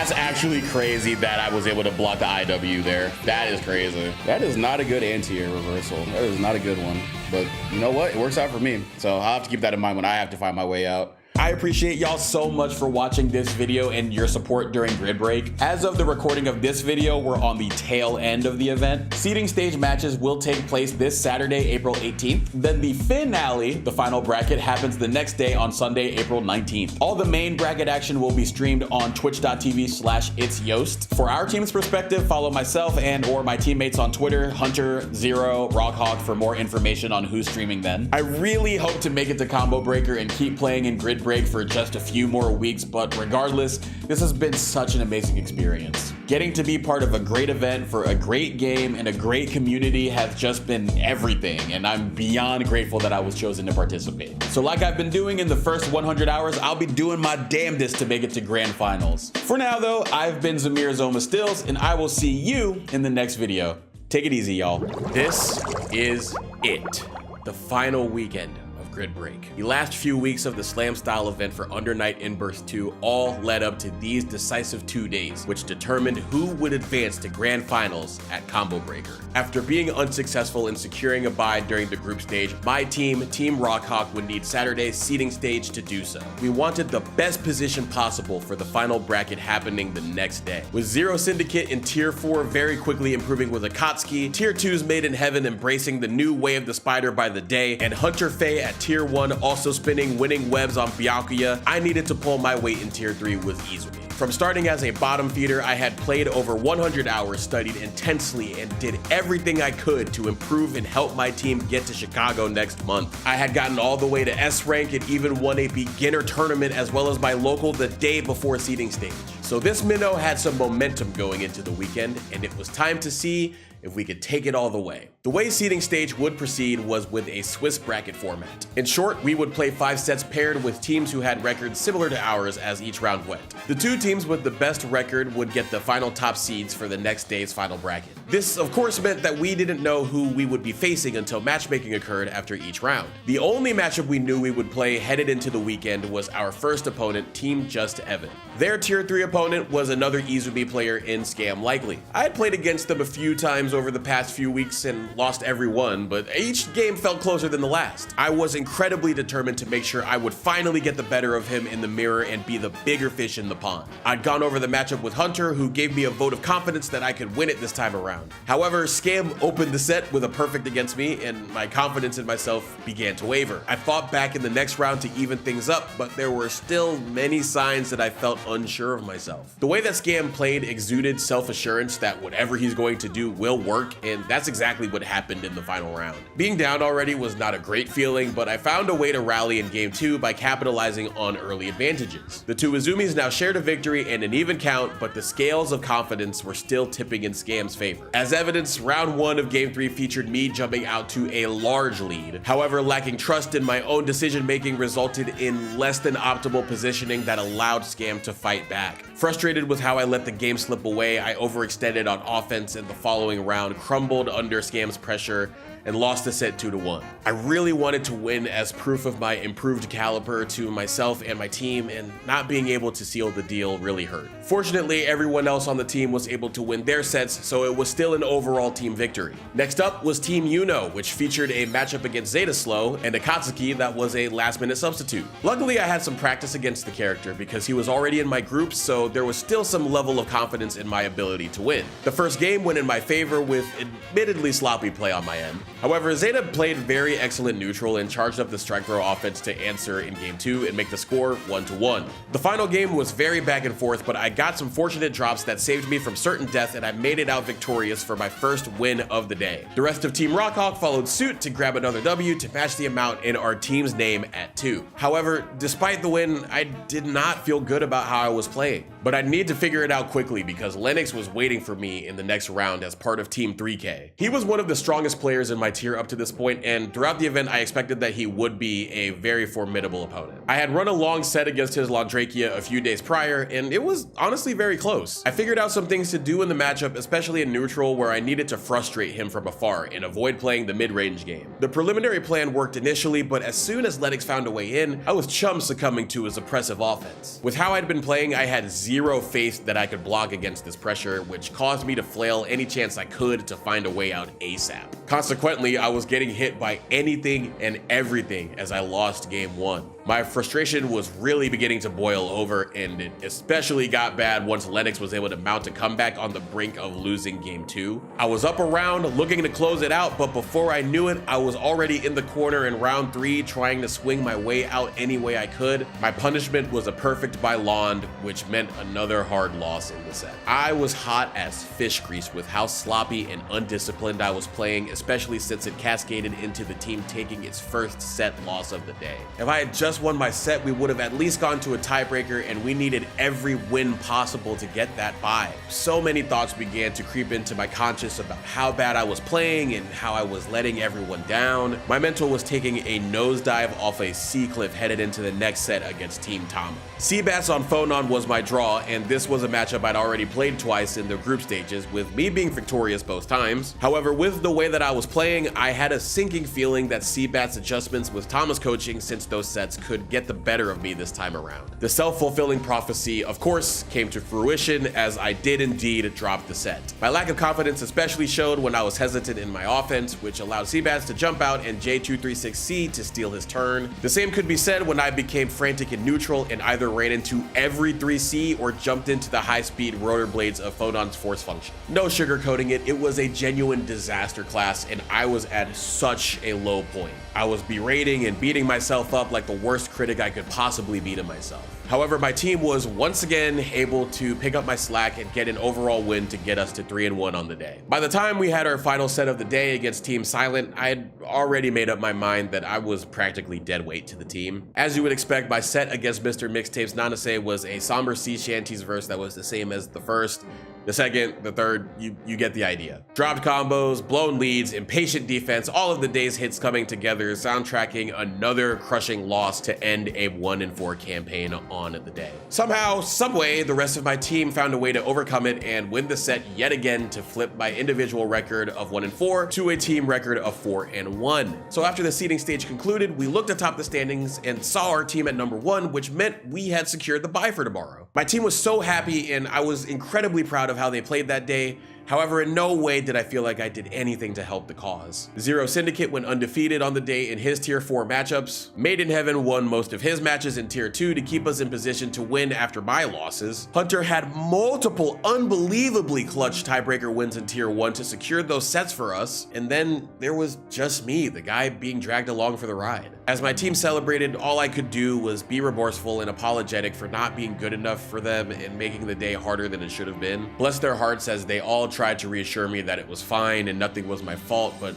That's actually crazy that I was able to block the IW there. That is crazy. That is not a good anti-air reversal. That is not a good one. But you know what? It works out for me. So I'll have to keep that in mind when I have to find my way out. I appreciate y'all so much for watching this video and your support during Grid Break. As of the recording of this video, we're on the tail end of the event. Seeding stage matches will take place this Saturday, April 18th. Then the finale, the final bracket, happens the next day on Sunday, April 19th. All the main bracket action will be streamed on twitch.tv/itsyost. For our team's perspective, follow myself and or my teammates on Twitter, Hunter, Zero, Rockhawk for more information on who's streaming then. I really hope to make it to Combo Breaker and keep playing in Grid Break for just a few more weeks, but regardless, this has been such an amazing experience. Getting to be part of a great event for a great game and a great community has just been everything, and I'm beyond grateful that I was chosen to participate. So like I've been doing in the first 100 hours, I'll be doing my damnedest to make it to grand finals. For now though, I've been Zamir Zoma Stills, and I will see you in the next video. Take it easy, y'all. This is it. The final weekend of Grid Break. The last few weeks of the Slam style event for Under Night in Burst 2 all led up to these decisive 2 days, which determined who would advance to grand finals at Combo Breaker. After being unsuccessful in securing a bye during the group stage, my team, Team Rockhawk, would need Saturday's seeding stage to do so. We wanted the best position possible for the final bracket happening the next day. With Zero Syndicate in Tier 4 very quickly improving with Akatsuki, Tier 2's Made in Heaven embracing the new way of the spider by the day, and Hunter Faye at Tier 1 also spinning winning webs on Byakuya, I needed to pull my weight in Tier 3 with Izumi. From starting as a bottom feeder, I had played over 100 hours, studied intensely, and did everything I could to improve and help my team get to Chicago next month. I had gotten all the way to S rank and even won a beginner tournament as well as my local the day before seeding stage. So this minnow had some momentum going into the weekend, and it was time to see if we could take it all the way. The way seeding stage would proceed was with a Swiss bracket format. In short, we would play 5 sets paired with teams who had records similar to ours as each round went. The 2 teams with the best record would get the final top seeds for the next day's final bracket. This, of course, meant that we didn't know who we would be facing until matchmaking occurred after each round. The only matchup we knew we would play headed into the weekend was our first opponent, Team Just Evan. Their Tier 3 opponent was another Izumi player in Scam Likely. I had played against them a few times over the past few weeks and lost every one, but each game felt closer than the last. I was incredibly determined to make sure I would finally get the better of him in the mirror and be the bigger fish in the pond. I'd gone over the matchup with Hunter, who gave me a vote of confidence that I could win it this time around. However, Scam opened the set with a perfect against me, and my confidence in myself began to waver. I fought back in the next round to even things up, but there were still many signs that I felt unsure of myself. The way that Scam played exuded self-assurance that whatever he's going to do will work, and that's exactly what happened in the final round. Being down already was not a great feeling, but I found a way to rally in game 2 by capitalizing on early advantages. The 2 Izumis now shared a victory and an even count, but the scales of confidence were still tipping in Scam's favor. As evidence, round 1 of game 3 featured me jumping out to a large lead. However, lacking trust in my own decision making resulted in less than optimal positioning that allowed Scam to fight back. Frustrated with how I let the game slip away, I overextended on offense, and the following round crumbled under Scam's pressure and lost the set 2-1. I really wanted to win as proof of my improved caliber to myself and my team, and not being able to seal the deal really hurt. Fortunately, everyone else on the team was able to win their sets, so it was still an overall team victory. Next up was Team UNO, which featured a matchup against Zeta Slow and Akatsuki that was a last-minute substitute. Luckily, I had some practice against the character because he was already in my group, so there was still some level of confidence in my ability to win. The first game went in my favor with admittedly sloppy play on my end. However, Zeta played very excellent neutral and charged up the strike throw offense to answer in game 2 and make the score 1-1. The final game was very back and forth, but I got some fortunate drops that saved me from certain death, and I made it out victorious for my first win of the day. The rest of Team Rockhawk followed suit to grab another W to match the amount in our team's name at 2. However, despite the win, I did not feel good about how I was playing. But I need to figure it out quickly because Lennox was waiting for me in the next round as part of Team 3K. He was one of the strongest players in my my tier up to this point, and throughout the event, I expected that he would be a very formidable opponent. I had run a long set against his Laundrakia a few days prior, and it was honestly very close. I figured out some things to do in the matchup, especially in neutral, where I needed to frustrate him from afar and avoid playing the mid-range game. The preliminary plan worked initially, but as soon as Lennox found a way in, I was chum succumbing to his oppressive offense. With how I'd been playing, I had zero faith that I could block against this pressure, which caused me to flail any chance I could to find a way out ASAP. Consequently, I was getting hit by anything and everything as I lost game 1. My frustration was really beginning to boil over, and it especially got bad once Lennox was able to mount a comeback on the brink of losing game 2. I was up around looking to close it out, but before I knew it, I was already in the corner in round 3 trying to swing my way out any way I could. My punishment was a perfect by Lond, which meant another hard loss in the set. I was hot as fish grease with how sloppy and undisciplined I was playing, especially since it cascaded into the team taking its first set loss of the day. If I had just won my set, we would have at least gone to a tiebreaker, and we needed every win possible to get that bye. So many thoughts began to creep into my conscience about how bad I was playing and how I was letting everyone down. My mental was taking a nosedive off a C cliff headed into the next set against Team Tama. Seabats on Phonon was my draw, and this was a matchup I'd already played twice in the group stages, with me being victorious both times. However, with the way that I was playing, I had a sinking feeling that Seabat's adjustments with Tama's coaching since those sets could get the better of me this time around. The self-fulfilling prophecy, of course, came to fruition as I did indeed drop the set. My lack of confidence especially showed when I was hesitant in my offense, which allowed Seabats to jump out and J236C to steal his turn. The same could be said when I became frantic in neutral and either ran into every 3C or jumped into the high-speed rotor blades of Phonon's force function. No sugarcoating it, it was a genuine disaster class, and I was at such a low point. I was berating and beating myself up like the worst critic I could possibly be to myself. However, my team was once again able to pick up my slack and get an overall win to get us to 3-1 on the day. By the time we had our final set of the day against Team Silent, I had already made up my mind that I was practically dead weight to the team. As you would expect, my set against Mr. Mixtapes Nanase was a somber sea shanties verse that was the same as the first. The second, the third, you get the idea. Dropped combos, blown leads, impatient defense, all of the day's hits coming together, soundtracking another crushing loss to end a 1-4 campaign on the day. Somehow, someway, the rest of my team found a way to overcome it and win the set yet again to flip my individual record of 1-4 to a team record of 4-1. So after the seeding stage concluded, we looked atop the standings and saw our team at number 1, which meant we had secured the bye for tomorrow. My team was so happy, and I was incredibly proud of how they played that day. However, in no way did I feel like I did anything to help the cause. Zero Syndicate went undefeated on the day in his tier 4 matchups. Made in Heaven won most of his matches in tier 2 to keep us in position to win after my losses. Hunter had multiple unbelievably clutch tiebreaker wins in tier 1 to secure those sets for us. And then there was just me, the guy being dragged along for the ride. As my team celebrated, all I could do was be remorseful and apologetic for not being good enough for them and making the day harder than it should have been. Bless their hearts as they all tried to reassure me that it was fine and nothing was my fault, but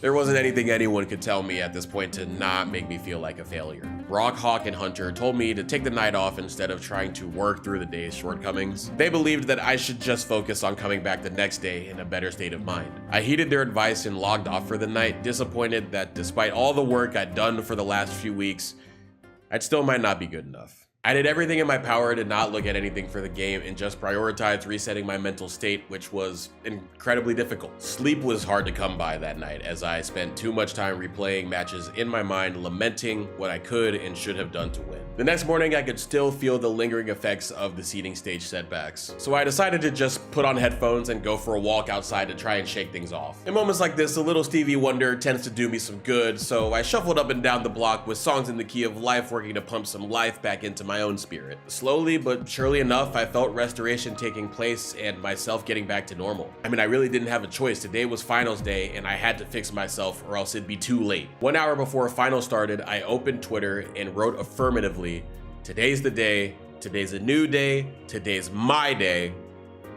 there wasn't anything anyone could tell me at this point to not make me feel like a failure. Rock, Hawk, and Hunter told me to take the night off instead of trying to work through the day's shortcomings. They believed that I should just focus on coming back the next day in a better state of mind. I heeded their advice and logged off for the night, disappointed that despite all the work I'd done for the last few weeks, I still might not be good enough. I did everything in my power to not look at anything for the game and just prioritized resetting my mental state, which was incredibly difficult. Sleep was hard to come by that night as I spent too much time replaying matches in my mind, lamenting what I could and should have done to win. The next morning, I could still feel the lingering effects of the seeding stage setbacks, so I decided to just put on headphones and go for a walk outside to try and shake things off. In moments like this, a little Stevie Wonder tends to do me some good, so I shuffled up and down the block with songs in the key of life working to pump some life back into my own spirit. Slowly but surely enough, I felt restoration taking place and myself getting back to normal. I mean, I really didn't have a choice. Today was finals day and I had to fix myself or else it'd be too late. 1 hour before finals started, I opened Twitter and wrote affirmatively, "Today's the day, today's a new day, today's my day.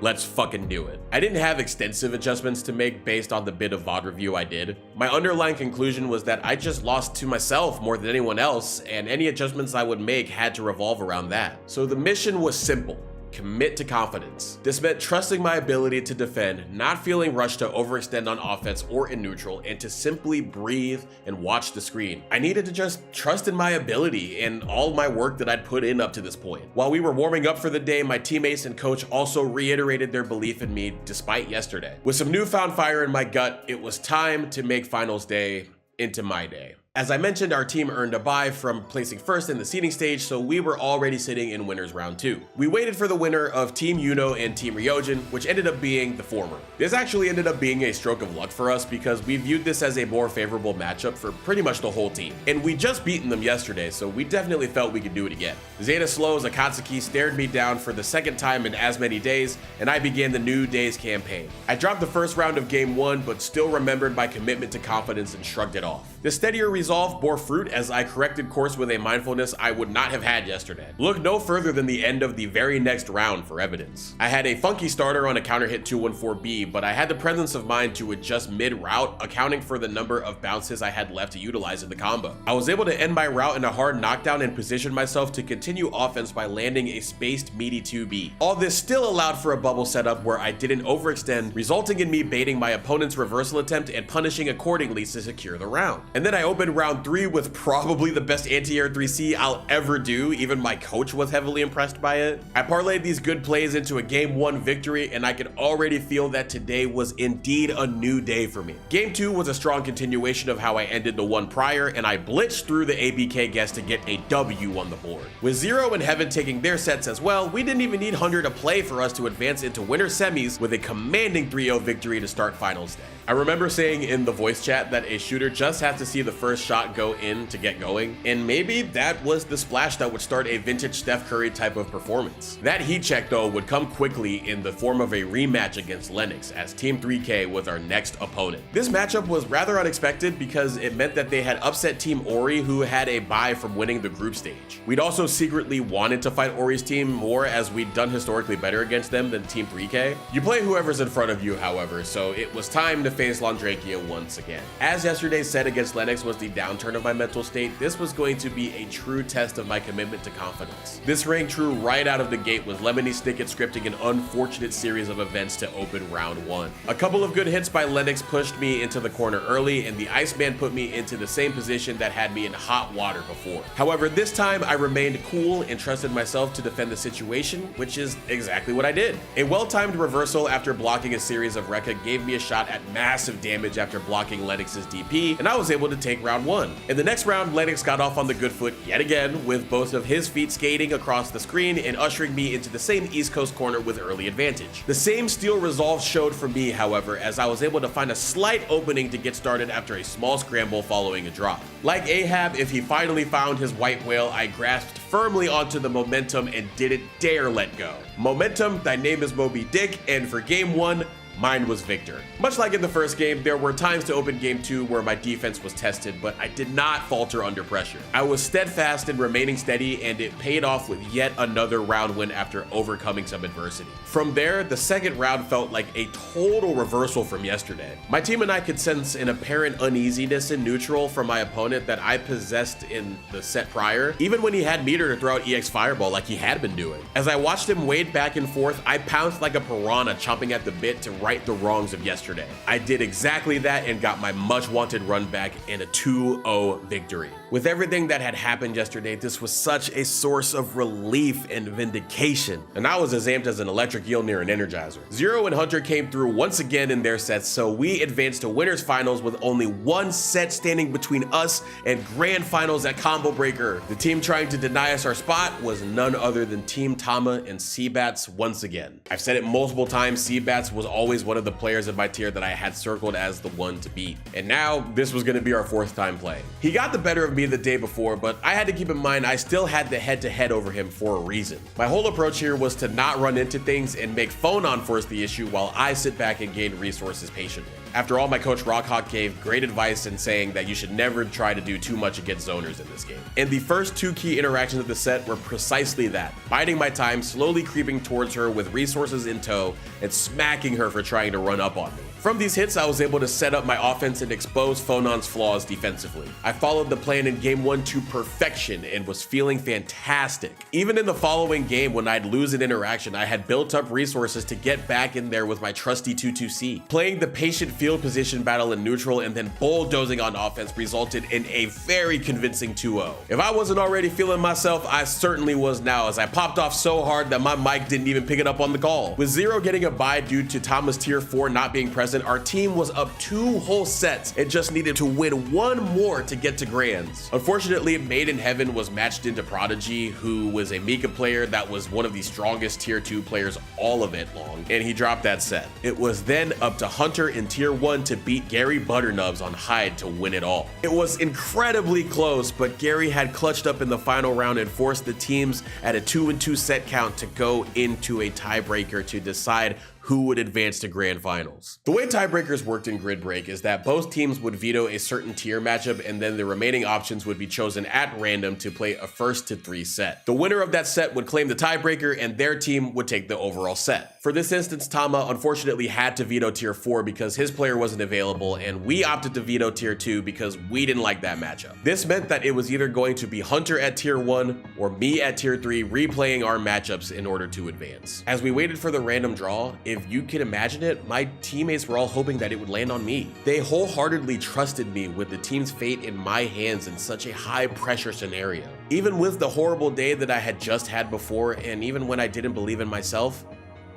Let's fucking do it." I didn't have extensive adjustments to make based on the bit of VOD review I did. My underlying conclusion was that I just lost to myself more than anyone else, and any adjustments I would make had to revolve around that. So the mission was simple. commit to confidence. This meant trusting my ability to defend, not feeling rushed to overextend on offense or in neutral, and to simply breathe and watch the screen. I needed to just trust in my ability and all my work that I'd put in up to this point. While we were warming up for the day, my teammates and coach also reiterated their belief in me despite yesterday. With some newfound fire in my gut, it was time to make finals day into my day. As I mentioned, our team earned a bye from placing first in the seeding stage, so we were already sitting in winners round 2. We waited for the winner of Team Uno and Team Ryojin, which ended up being the former. This actually ended up being a stroke of luck for us because we viewed this as a more favorable matchup for pretty much the whole team. And we just beaten them yesterday, so we definitely felt we could do it again. Zeta Slow's Akatsuki stared me down for the second time in as many days, and I began the New Days campaign. I dropped the first round of game 1, but still remembered my commitment to confidence and shrugged it off. The steadier resolve bore fruit as I corrected course with a mindfulness I would not have had yesterday. Look no further than the end of the very next round for evidence. I had a funky starter on a counter hit 214B, but I had the presence of mind to adjust mid-route, accounting for the number of bounces I had left to utilize in the combo. I was able to end my route in a hard knockdown and position myself to continue offense by landing a spaced meaty 2B. All this still allowed for a bubble setup where I didn't overextend, resulting in me baiting my opponent's reversal attempt and punishing accordingly to secure the round. And then I opened round 3 with probably the best anti-air 3C I'll ever do. Even my coach was heavily impressed by it. I parlayed these good plays into a game 1 victory, and I could already feel that today was indeed a new day for me. Game 2 was a strong continuation of how I ended the one prior, and I blitzed through the ABK guest to get a W on the board. With Zero and Heaven taking their sets as well, we didn't even need 100 to play for us to advance into winter semis with a commanding 3-0 victory to start finals day. I remember saying in the voice chat that a shooter just has to see the first shot go in to get going, and maybe that was the splash that would start a vintage Steph Curry type of performance. That heat check though would come quickly in the form of a rematch against Lennox, as Team 3K was our next opponent. This matchup was rather unexpected because it meant that they had upset Team Ori, who had a bye from winning the group stage. We'd also secretly wanted to fight Ori's team more, as we'd done historically better against them than Team 3K. You play whoever's in front of you, however, so it was time to face Landrakia once again. As yesterday's set against Lennox was the downturn of my mental state, this was going to be a true test of my commitment to confidence. This rang true right out of the gate, with Lemony Snicket scripting an unfortunate series of events to open round 1. A couple of good hits by Lennox pushed me into the corner early, and the Iceman put me into the same position that had me in hot water before. However, this time I remained cool and trusted myself to defend the situation, which is exactly what I did. A well-timed reversal after blocking a series of Rekka gave me a shot at massive damage after blocking Lennox's DP, and I was able to take round 1. In the next round, Lennox got off on the good foot yet again, with both of his feet skating across the screen and ushering me into the same East Coast corner with early advantage. The same steel resolve showed for me, however, as I was able to find a slight opening to get started after a small scramble following a drop. Like Ahab, if he finally found his white whale, I grasped firmly onto the momentum and didn't dare let go. Momentum, thy name is Moby Dick, and for game 1, mine was Victor. Much like in the first game, there were times to open game 2 where my defense was tested, but I did not falter under pressure. I was steadfast in remaining steady, and it paid off with yet another round win after overcoming some adversity. From there, the second round felt like a total reversal from yesterday. My team and I could sense an apparent uneasiness in neutral from my opponent that I possessed in the set prior, even when he had meter to throw out EX Fireball like he had been doing. As I watched him wade back and forth, I pounced like a piranha, chomping at the bit to right the wrongs of yesterday. I did exactly that and got my much wanted run back in a 2-0 victory. With everything that had happened yesterday, this was such a source of relief and vindication, and I was as amped as an electric eel near an Energizer. Zero and Hunter came through once again in their sets, so we advanced to winners finals with only one set standing between us and grand finals at Combo Breaker. The team trying to deny us our spot was none other than Team Tama and Seabats once again. I've said it multiple times, Seabats was always one of the players in my tier that I had circled as the one to beat, and now this was going to be our fourth time playing. He got the better of me the day before, but I had to keep in mind I still had the head-to-head over him for a reason. My whole approach here was to not run into things and make phone on force the issue while I sit back and gain resources patiently. After all, my coach Rockhawk gave great advice in saying that you should never try to do too much against zoners in this game. And the first two key interactions of the set were precisely that: biding my time, slowly creeping towards her with resources in tow, and smacking her for trying to run up on me. From these hits, I was able to set up my offense and expose Fonon's flaws defensively. I followed the plan in game 1 to perfection and was feeling fantastic. Even in the following game, when I'd lose an interaction, I had built up resources to get back in there with my trusty 2-2-C. Playing the patient field position battle in neutral and then bulldozing on offense resulted in a very convincing 2-0. If I wasn't already feeling myself, I certainly was now, as I popped off so hard that my mic didn't even pick it up on the call. With Zero getting a bye due to Tama's tier 4 not being present, our team was up 2 whole sets and just needed to win 1 more to get to Grands. Unfortunately, Made in Heaven was matched into Prodigy, who was a Mika player that was one of the strongest tier 2 players all event long, and he dropped that set. It was then up to Hunter in tier 1 to beat Gary Butternubs on Hyde to win it all. It was incredibly close, but Gary had clutched up in the final round and forced the teams at a 2-2 set count to go into a tiebreaker to decide who would advance to grand finals. The way tiebreakers worked in Grid Break is that both teams would veto a certain tier matchup, and then the remaining options would be chosen at random to play a 1st to 3 set. The winner of that set would claim the tiebreaker, and their team would take the overall set. For this instance, Tama unfortunately had to veto tier 4 because his player wasn't available, and we opted to veto tier 2 because we didn't like that matchup. This meant that it was either going to be Hunter at tier 1 or me at tier 3 replaying our matchups in order to advance. As we waited for the random draw, if you can imagine it, my teammates were all hoping that it would land on me. They wholeheartedly trusted me with the team's fate in my hands in such a high pressure scenario. Even with the horrible day that I had just had before, and even when I didn't believe in myself,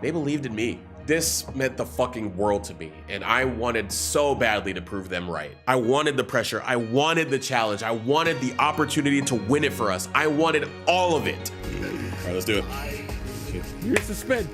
they believed in me. This meant the fucking world to me, and I wanted so badly to prove them right. I wanted the pressure, I wanted the challenge, I wanted the opportunity to win it for us. I wanted all of it. All right, let's do it. Here's the spin.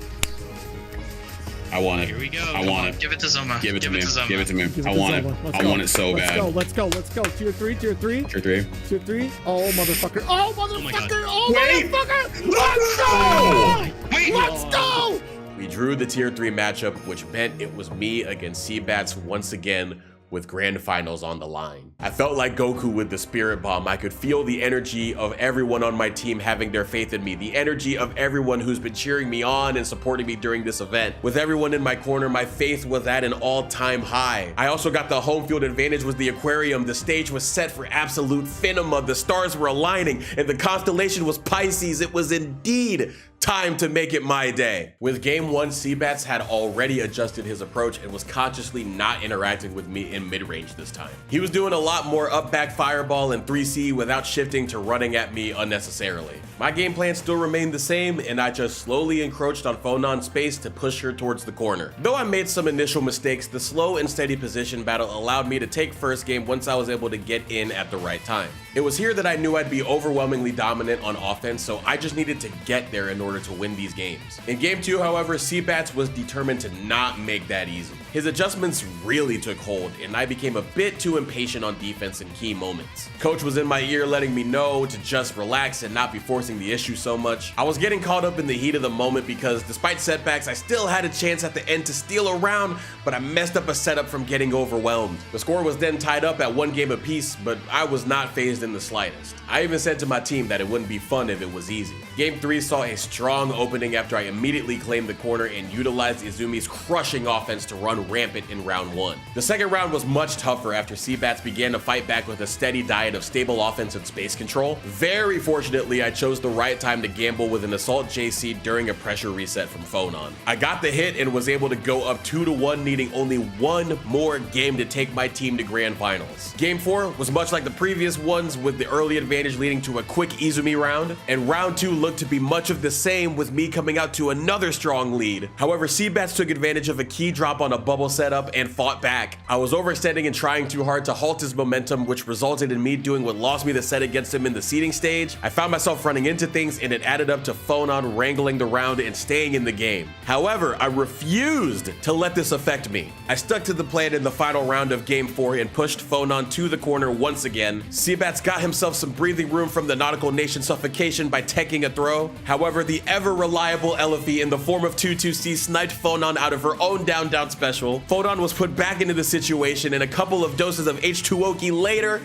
I want it. Here we go. I want it. Give it to Zoma. Give it to me. Zoma. Give it to me. Give I to want Zoma. it. Let's I go. want it so bad. Let's go. Tier 3. Tier 3. Tier 3. Oh, motherfucker. Oh, motherfucker. Oh, Wait. motherfucker. Let's go. Wait. Let's go. We drew the tier 3 matchup, which meant it was me against Seabats once again, with grand finals on the line. I felt like Goku with the spirit bomb. I could feel the energy of everyone on my team having their faith in me, the energy of everyone who's been cheering me on and supporting me during this event. With everyone in my corner, my faith was at an all-time high. I also got the home field advantage with the aquarium. The stage was set for absolute finema. The stars were aligning and the constellation was Pisces. It was indeed time to make it my day. With game 1, Seabats had already adjusted his approach and was consciously not interacting with me in mid-range this time. He was doing a lot more up back fireball and 3C without shifting to running at me unnecessarily. My game plan still remained the same, and I just slowly encroached on Fonon's space to push her towards the corner. Though I made some initial mistakes, the slow and steady position battle allowed me to take first game once I was able to get in at the right time. It was here that I knew I'd be overwhelmingly dominant on offense, so I just needed to get there in order to win these games. In game 2, however, Seabats was determined to not make that easy. His adjustments really took hold, and I became a bit too impatient on defense in key moments. Coach was in my ear letting me know to just relax and not be forcing the issue so much. I was getting caught up in the heat of the moment because despite setbacks, I still had a chance at the end to steal a round, but I messed up a setup from getting overwhelmed. The score was then tied up at 1 game apiece, but I was not fazed in the slightest. I even said to my team that it wouldn't be fun if it was easy. Game 3 saw a strong opening after I immediately claimed the corner and utilized Izumi's crushing offense to run rampant in round 1. The second round was much tougher after Seabats began to fight back with a steady diet of stable offense and space control. Very fortunately, I chose the right time to gamble with an Assault JC during a pressure reset from Fonon. I got the hit and was able to go up 2-1, needing only 1 more game to take my team to grand finals. Game 4 was much like the previous ones, with the early advantage leading to a quick Izumi round, and round 2 looked to be much of the same, with me coming out to another strong lead. However, Seabats took advantage of a key drop on a bubble setup and fought back. I was overextending and trying too hard to halt his momentum, which resulted in me doing what lost me the set against him in the seeding stage. I found myself running into things, and it added up to Fonon wrangling the round and staying in the game. However, I refused to let this affect me. I stuck to the plan in the final round of game 4 and pushed Fonon to the corner once again. Seabats got himself some breathing room from the Nautical Nation suffocation by teching a throw. However, the ever-reliable Elifie in the form of 2-2-C sniped Fonon out of her own down-down special. Fonon was put back into the situation, and a couple of doses of H2Oki later,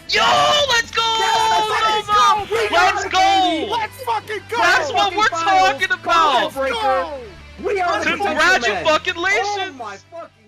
Yo, let's go! Let's go! Let's fucking go! That's what we're talking about! Let's go! We are Congratulations! Oh my fucking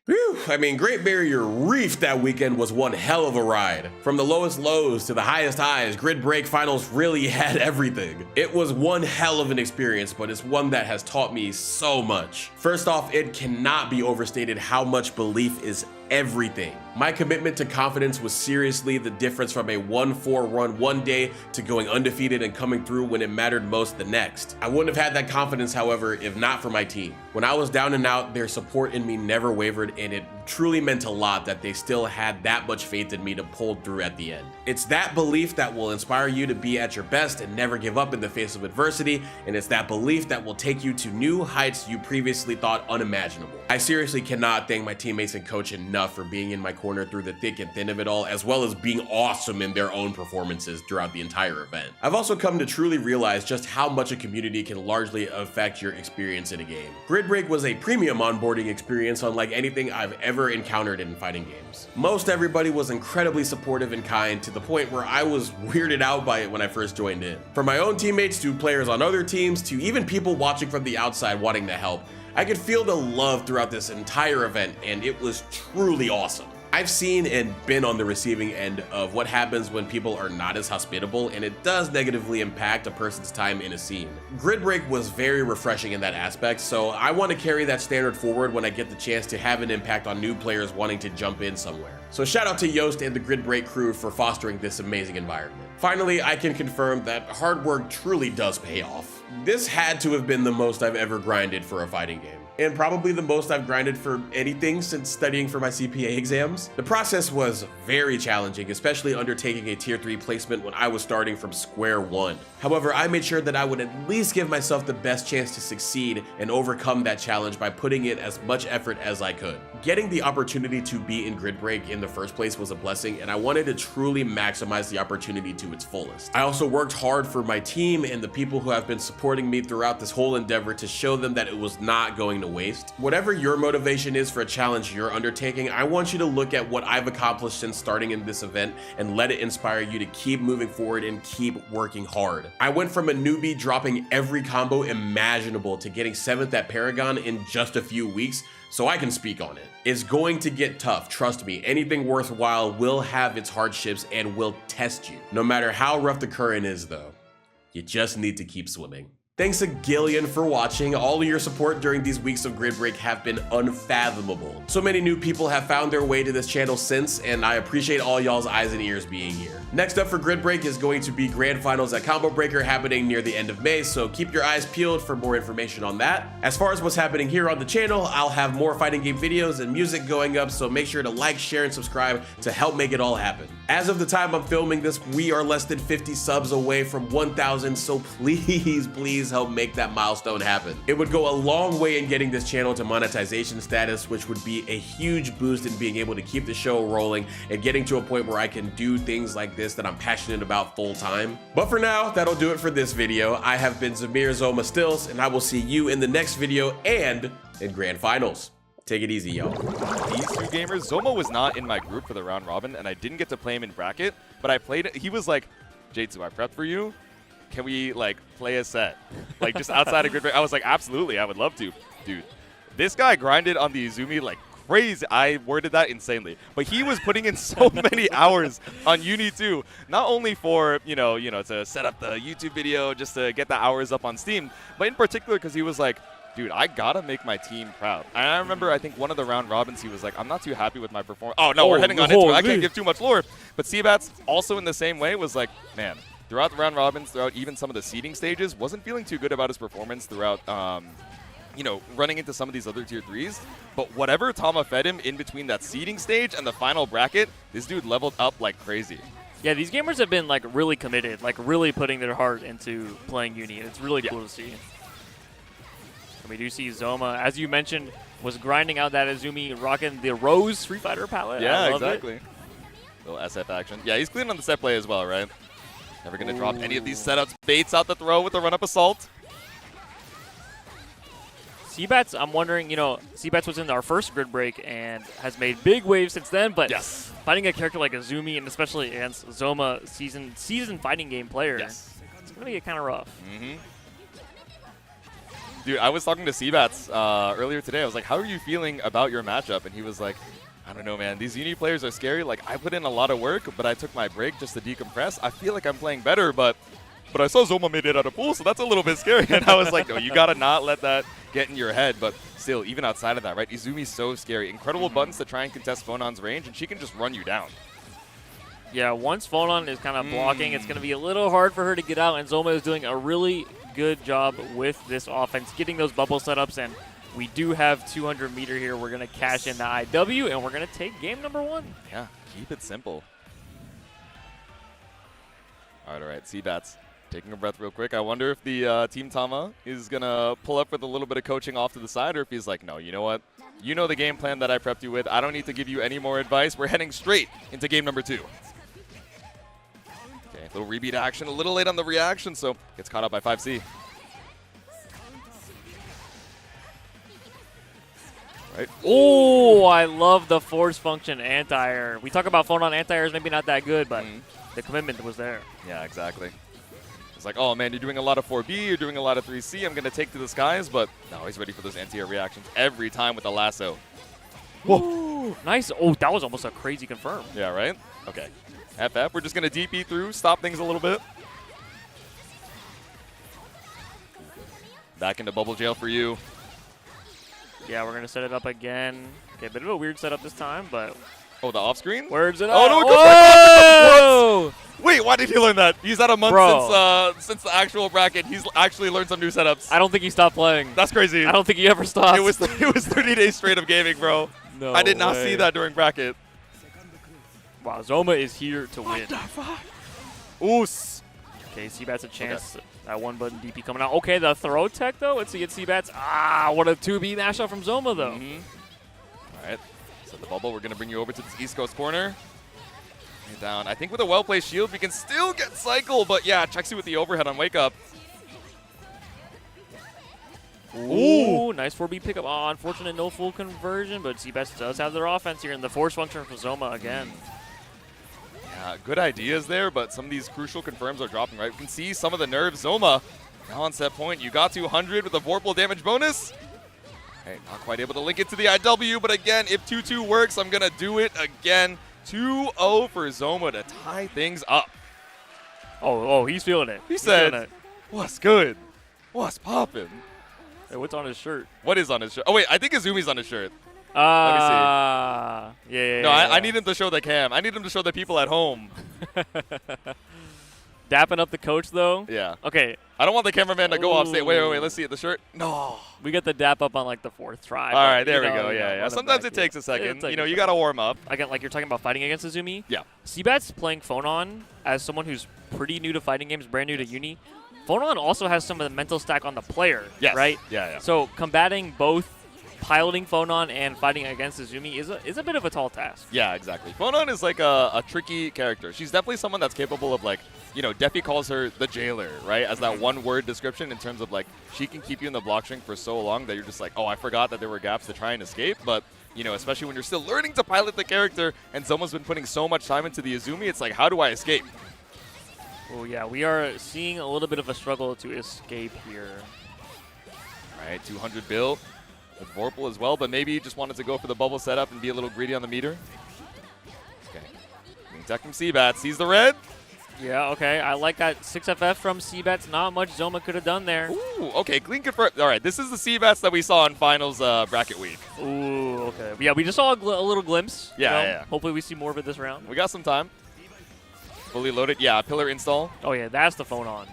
Whew, I mean, Great Barrier Reef that weekend was one hell of a ride. From the lowest lows to the highest highs, Grid Break Finals really had everything. It was one hell of an experience, but it's one that has taught me so much. First off, it cannot be overstated how much belief is everything. My commitment to confidence was seriously the difference from a 1-4 run one day to going undefeated and coming through when it mattered most the next. I wouldn't have had that confidence, however, if not for my team. When I was down and out, their support in me never wavered, and it truly meant a lot that they still had that much faith in me to pull through at the end. It's that belief that will inspire you to be at your best and never give up in the face of adversity, and it's that belief that will take you to new heights you previously thought unimaginable. I seriously cannot thank my teammates and coach enough for being in my corner through the thick and thin of it all, as well as being awesome in their own performances throughout the entire event. I've also come to truly realize just how much a community can largely affect your experience in a game. Grid Break was a premium onboarding experience unlike anything I've ever encountered in fighting games. Most everybody was incredibly supportive and kind, to the point where I was weirded out by it when I first joined in. From my own teammates to players on other teams to even people watching from the outside wanting to help, I could feel the love throughout this entire event, and it was truly awesome. I've seen and been on the receiving end of what happens when people are not as hospitable, and it does negatively impact a person's time in a scene. Grid Break was very refreshing in that aspect, so I want to carry that standard forward when I get the chance to have an impact on new players wanting to jump in somewhere. So shout out to Yost and the Grid Break crew for fostering this amazing environment. Finally, I can confirm that hard work truly does pay off. This had to have been the most I've ever grinded for a fighting game, and probably the most I've grinded for anything since studying for my CPA exams. The process was very challenging, especially undertaking a tier 3 placement when I was starting from square one. However, I made sure that I would at least give myself the best chance to succeed and overcome that challenge by putting in as much effort as I could. Getting the opportunity to be in Grid Break in the first place was a blessing, and I wanted to truly maximize the opportunity to its fullest. I also worked hard for my team and the people who have been supporting me throughout this whole endeavor to show them that it was not going to waste. Whatever your motivation is for a challenge you're undertaking, I want you to look at what I've accomplished since starting in this event and let it inspire you to keep moving forward and keep working hard. I went from a newbie dropping every combo imaginable to getting 7th at Paragon in just a few weeks, so I can speak on it. It's going to get tough, trust me. Anything worthwhile will have its hardships and will test you. No matter how rough the current is though, you just need to keep swimming. Thanks a gillion for watching. All of your support during these weeks of Grid Break have been unfathomable. So many new people have found their way to this channel since, and I appreciate all y'all's eyes and ears being here. Next up for Grid Break is going to be Grand Finals at Combo Breaker happening near the end of May, so keep your eyes peeled for more information on that. As far as what's happening here on the channel, I'll have more fighting game videos and music going up, so make sure to like, share, and subscribe to help make it all happen. As of the time I'm filming this, we are less than 50 subs away from 1,000, so please help make that milestone happen. It would go a long way in getting this channel to monetization status, which would be a huge boost in being able to keep the show rolling and getting to a point where I can do things like this that I'm passionate about full time. But for now, that'll do it for this video. I have been Zamir Zoma Stills, and I will see you in the next video and in Grand Finals. Take it easy, y'all. These two gamers, Zoma was not in my group for the round robin, and I didn't get to play him in bracket, but I played it. He was like, Jade, I prepped for you. Can we, like, play a set? Like, just outside of Grid Break? I was like, absolutely, I would love to. Dude, this guy grinded on the Izumi like crazy. I worded that insanely. But he was putting in so many hours on UNI2, not only for, you know, to set up the YouTube video, just to get the hours up on Steam, but in particular because he was like, dude, I gotta make my team proud. And I remember, I think one of the round robins, he was like, I'm not too happy with my performance. Oh, no, we're heading on into it. I can't give too much lore. But Seabats, also in the same way, was like, man, throughout the round robins, throughout even some of the seeding stages, wasn't feeling too good about his performance throughout, you know, running into some of these other tier 3s. But whatever Tama fed him in between that seeding stage and the final bracket, this dude leveled up like crazy. Yeah, these gamers have been like really committed, like really putting their heart into playing Uni. It's really cool to see. And we do see Zoma, as you mentioned, was grinding out that Izumi, rocking the Rose Street Fighter palette. Yeah, exactly. Little SF action. Yeah, he's clean on the set play as well, right? Never going to drop any of these setups. Baits out the throw with the run-up assault. Seabats, I'm wondering, you know, Seabats was in our first Grid Break and has made big waves since then, but yes, fighting a character like Izumi, and especially against Zoma, seasoned fighting game player, yes, it's going to get kind of rough. Dude, I was talking to Seabats earlier today. I was like, how are you feeling about your matchup? And he was like, I don't know, man. These Uni players are scary. Like, I put in a lot of work, but I took my break just to decompress. I feel like I'm playing better, but I saw Zoma made it out of pool, so that's a little bit scary. And I was like, no, you got to not let that get in your head. But still, even outside of that, right? Izumi's so scary. Incredible buttons to try and contest Phonon's range, and she can just run you down. Yeah, once Phonon is kind of blocking, it's going to be a little hard for her to get out, and Zoma is doing a really good job with this offense, getting those bubble setups, and we do have 200 meter here. We're going to cash in the IW, and we're going to take game number 1. Yeah, keep it simple. All right, Seabats. Taking a breath real quick. I wonder if the Team Tama is going to pull up with a little bit of coaching off to the side, or if he's like, no, you know what? You know the game plan that I prepped you with. I don't need to give you any more advice. We're heading straight into game number 2. Okay, little rebeat action. A little late on the reaction, so gets caught up by 5C. Right. Oh, I love the force function anti-air. We talk about Phonon anti-airs, maybe not that good, but the commitment was there. Yeah, exactly. It's like, oh, man, you're doing a lot of 4B, you're doing a lot of 3C, I'm going to take to the skies, but no, he's ready for those anti-air reactions every time with the lasso. Whoa. Nice. Oh, that was almost a crazy confirm. Yeah, right? Okay. FF, we're just going to DP through, stop things a little bit. Back into bubble jail for you. Yeah, we're going to set it up again. Okay, a bit of a weird setup this time, but... Oh, the off-screen? Where's it? Oh, no, it goes Whoa! back. Wait, why did he learn that? He's had a month since the actual bracket. He's actually learned some new setups. I don't think he stopped playing. That's crazy. I don't think he ever stopped. It was 30 days straight of gaming, bro. No I did not way. see that during bracket. Wow, Zoma is here to win. What the fuck? Oos. Okay, Seabats a chance. Okay. That one button DP coming out. Okay, the throw tech, though. Let's see it, Seabats. Ah, what a 2B mashup from Zoma, though. All right. So the bubble, we're going to bring you over to this East Coast corner. Down. I think with a well-placed shield, we can still get cycle, but yeah, checks you with the overhead on wake up. Ooh, nice 4B pickup. Oh, unfortunate no full conversion, but Seabats does have their offense here, and the force function for Zoma again. Yeah, good ideas there, but some of these crucial confirms are dropping, right? We can see some of the nerves. Zoma, now on set point, you got 200 with a Vorpal damage bonus. Okay, not quite able to link it to the IW, but again, if 2-2 works, I'm going to do it again. 2-0 for Zoma to tie things up. Oh, he's feeling it. He said, what's good? What's poppin'? Hey, what's on his shirt? What is on his shirt? Oh, wait, I think Izumi's on his shirt. Yeah. No, I need him to show the cam. I need him to show the people at home. Dapping up the coach, though? Yeah. Okay. I don't want the cameraman to go off stage. Wait, let's see it. The shirt? No. We get the dap up on, like, the 4th try. All right, there we go. Yeah. Sometimes it takes a second. You got to warm up. Again, like you're talking about fighting against Izumi. Yeah. Seabats playing Phonon as someone who's pretty new to fighting games, brand new to Uni. Phonon also has some of the mental stack on the player, right? Yeah. So combating both piloting Phonon and fighting against Izumi is a bit of a tall task. Yeah, exactly. Phonon is like a tricky character. She's definitely someone that's capable of, like, Defi calls her the jailer, right? As that one-word description in terms of, like, she can keep you in the block string for so long that you're just like, oh, I forgot that there were gaps to try and escape. But, especially when you're still learning to pilot the character and someone's been putting so much time into the Izumi, it's like, how do I escape? Oh, yeah, we are seeing a little bit of a struggle to escape here. All right, 200 build with Vorpal as well, but maybe he just wanted to go for the bubble setup and be a little greedy on the meter. Okay. Tech from Seabats. Sees the red. Yeah, okay. I like that 6FF from Seabats. Not much Zoma could have done there. Ooh, okay. Clean confirmed. All right, this is the Seabats that we saw in finals bracket week. Ooh, okay. Yeah, we just saw a little glimpse. Yeah. Hopefully we see more of it this round. We got some time. Fully loaded. Yeah, pillar install. Oh, yeah, that's the Phonon.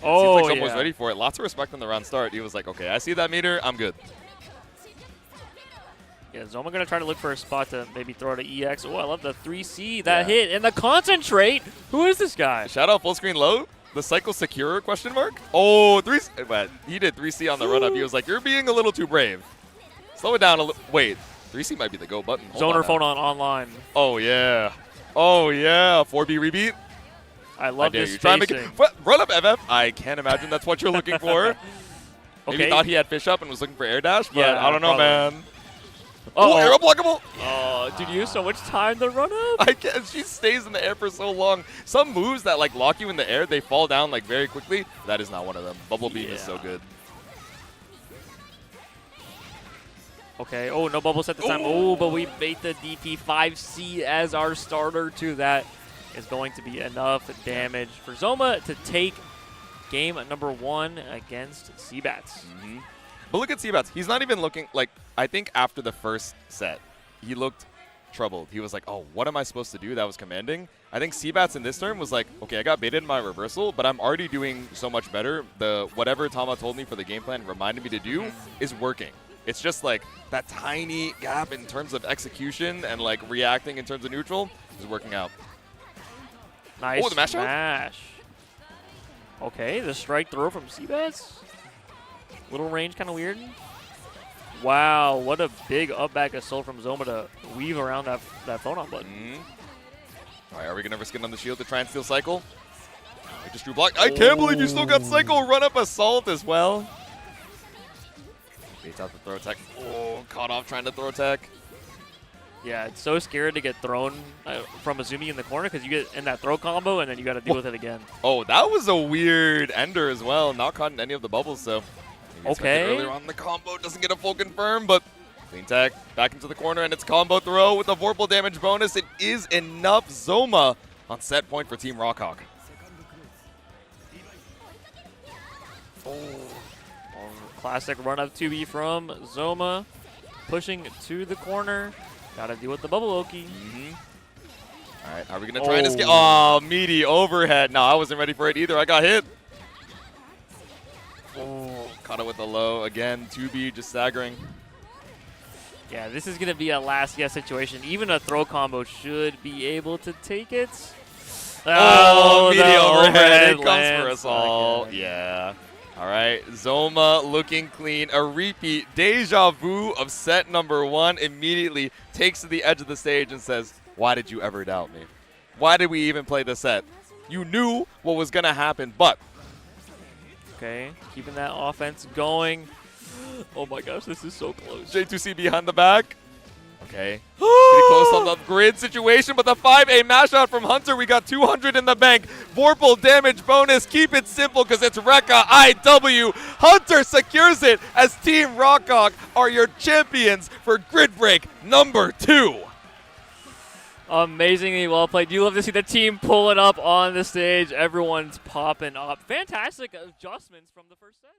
Oh, seems like someone was ready for it. Lots of respect on the round start. He was like, okay, I see that meter. I'm good. Yeah, Zoma going to try to look for a spot to maybe throw to EX. Oh, I love the 3C. That hit. And the concentrate. Who is this guy? Shout out full screen low. The cycle secure question mark? Oh, 3C. But he did 3C on the run up. He was like, you're being a little too brave. Slow it down a little. Wait, 3C might be the go button. Zoner Phonon online. Oh, yeah. Oh, yeah. 4B rebeat. I love this spacing. Run up FF. I can't imagine that's what you're looking for. Maybe thought he had fish up and was looking for air dash, but I don't know, man. Oh, arrow blockable. Oh, dude, you have so much time to run up. I can't. She stays in the air for so long. Some moves that lock you in the air, they fall down very quickly. That is not one of them. Bubble beam is so good. Okay. Oh, no bubble set this time. Oh, but we bait the DP5C as our starter to that. Is going to be enough damage for Zoma to take game number 1 against Seabats. But look at Seabats. He's not even looking like, I think after the first set, he looked troubled. He was like, oh, what am I supposed to do? That was commanding. I think Seabats in this turn was like, okay, I got baited in my reversal, but I'm already doing so much better. Whatever Tama told me for the game plan reminded me to do is working. It's just like that tiny gap in terms of execution and like reacting in terms of neutral is working out. Nice Oh, the mash out? smash. Okay, the strike throw from Seabats. Little range, kind of weird. Wow, what a big up back assault from Zoma to weave around that phonon button. All right, are we going to risk it on the shield to try and steal cycle? I just drew block. I can't believe you still got cycle run up assault as well. Baits out the throw attack. Oh, caught off trying to throw attack. Yeah, it's so scary to get thrown from Izumi in the corner because you get in that throw combo and then you got to deal with it again. Oh, that was a weird ender as well. Not caught in any of the bubbles, so. maybe expected Okay. Earlier on in the combo, doesn't get a full confirm, but clean tag back into the corner, and it's combo throw with a vorpal damage bonus. It is enough. Zoma on set point for Team Rockhawk. Classic run up 2B from Zoma. Pushing to the corner. Got to deal with the bubble Oki. All right, are we going to try and escape? Oh, meaty overhead. No, I wasn't ready for it either. I got hit. Oh, caught it with a low. Again, 2B just staggering. Yeah, this is going to be a last guess situation. Even a throw combo should be able to take it. Oh, meaty the overhead. It comes for lands us all. again. Yeah. All right, Zoma looking clean. A repeat deja vu of set number 1. Immediately takes to the edge of the stage and says, why did you ever doubt me? Why did we even play this set? You knew what was going to happen, but. Okay, keeping that offense going. Oh my gosh, this is so close. J2C behind the back. Okay. Pretty close on the grid situation, but the 5A mash out from Hunter. We got 200 in the bank. Vorpal damage bonus. Keep it simple because it's Rekka IW. Hunter secures it as Team Rockhawk are your champions for Grid Break number 2. Amazingly well played. You love to see the team pull it up on the stage. Everyone's popping up. Fantastic adjustments from the first set.